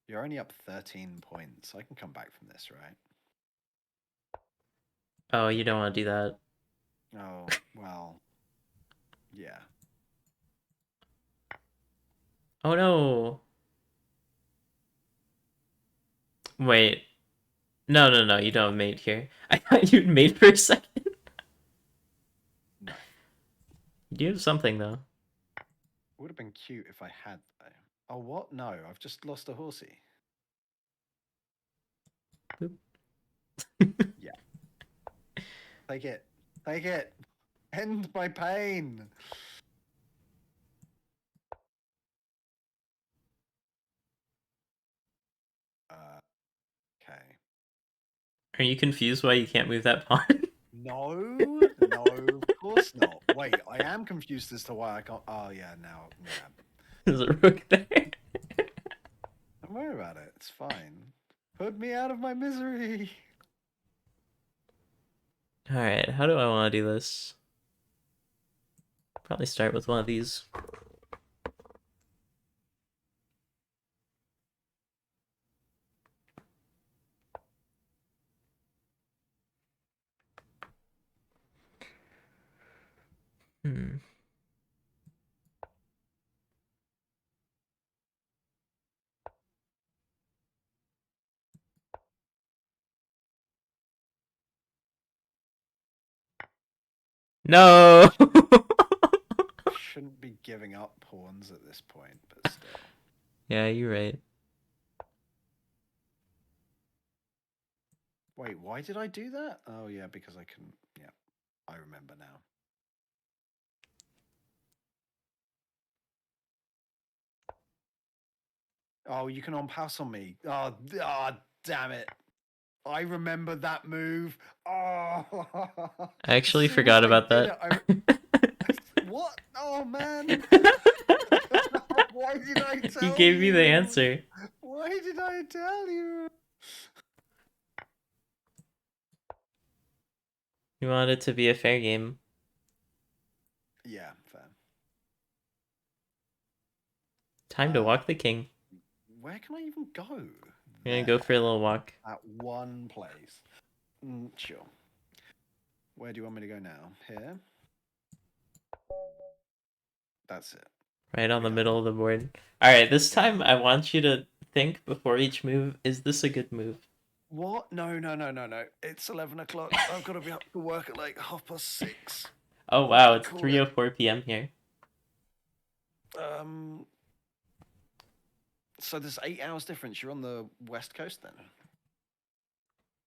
You're only up 13 points. I can come back from this, right? Oh, you don't want to do that. Oh, well, yeah. Oh no. Wait. No, no, no, you don't mate here. I thought you'd mate for a second. No. You do have something, though. Would have been cute if I had, though. Oh, what? No, I've just lost a horsey. Boop. Yeah. Take it. Take it. End my pain. Okay. Are you confused why you can't move that pawn? No, no, of course not. Wait, I am confused as to why I can't. Oh, yeah, now. Yeah. There's a rook there. Don't worry about it. It's fine. Put me out of my misery. Alright, how do I want to do this? Probably start with one of these. Hmm. No! Shouldn't be giving up pawns at this point, but still. Yeah, you're right. Wait, why did I do that? Oh, yeah, because I couldn't. Yeah, I remember now. Oh, you can on-pass on me. Oh, damn it. I remember that move. Oh, I as actually soon as forgot I about did that. it, what? Oh, man. Why did I You tell gave me the you? answer. Why did I tell you? You want it to be a fair game. Yeah, fair. Time to walk the king. Where can I even go? I'm gonna go for a There. little walk. At one place. Sure. Where do you want me to go now? Here? That's it. Right on We the done. middle of the board. Alright, this Yeah. time I want you to think before each move, is this a good move? What? No, no, no, no, no. It's 11 o'clock. I've got to be up for work at like 6:30. Oh wow, it's Call it. 3:04 p.m. here. Um. So there's 8 hours difference. You're on the West Coast then?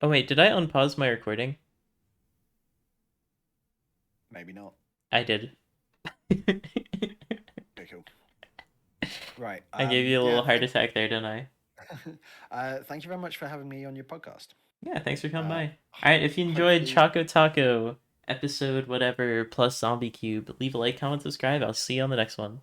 Oh wait, did I unpause my recording? Maybe not. I did. Okay, cool. Right. I gave you a little Yeah. heart attack there, didn't I? Thank you very much for having me on your podcast. Yeah, thanks for coming Uh, by. Alright, if you enjoyed hopefully, Choco Taco episode whatever plus Zombie Cube, leave a like, comment, subscribe. I'll see you on the next one.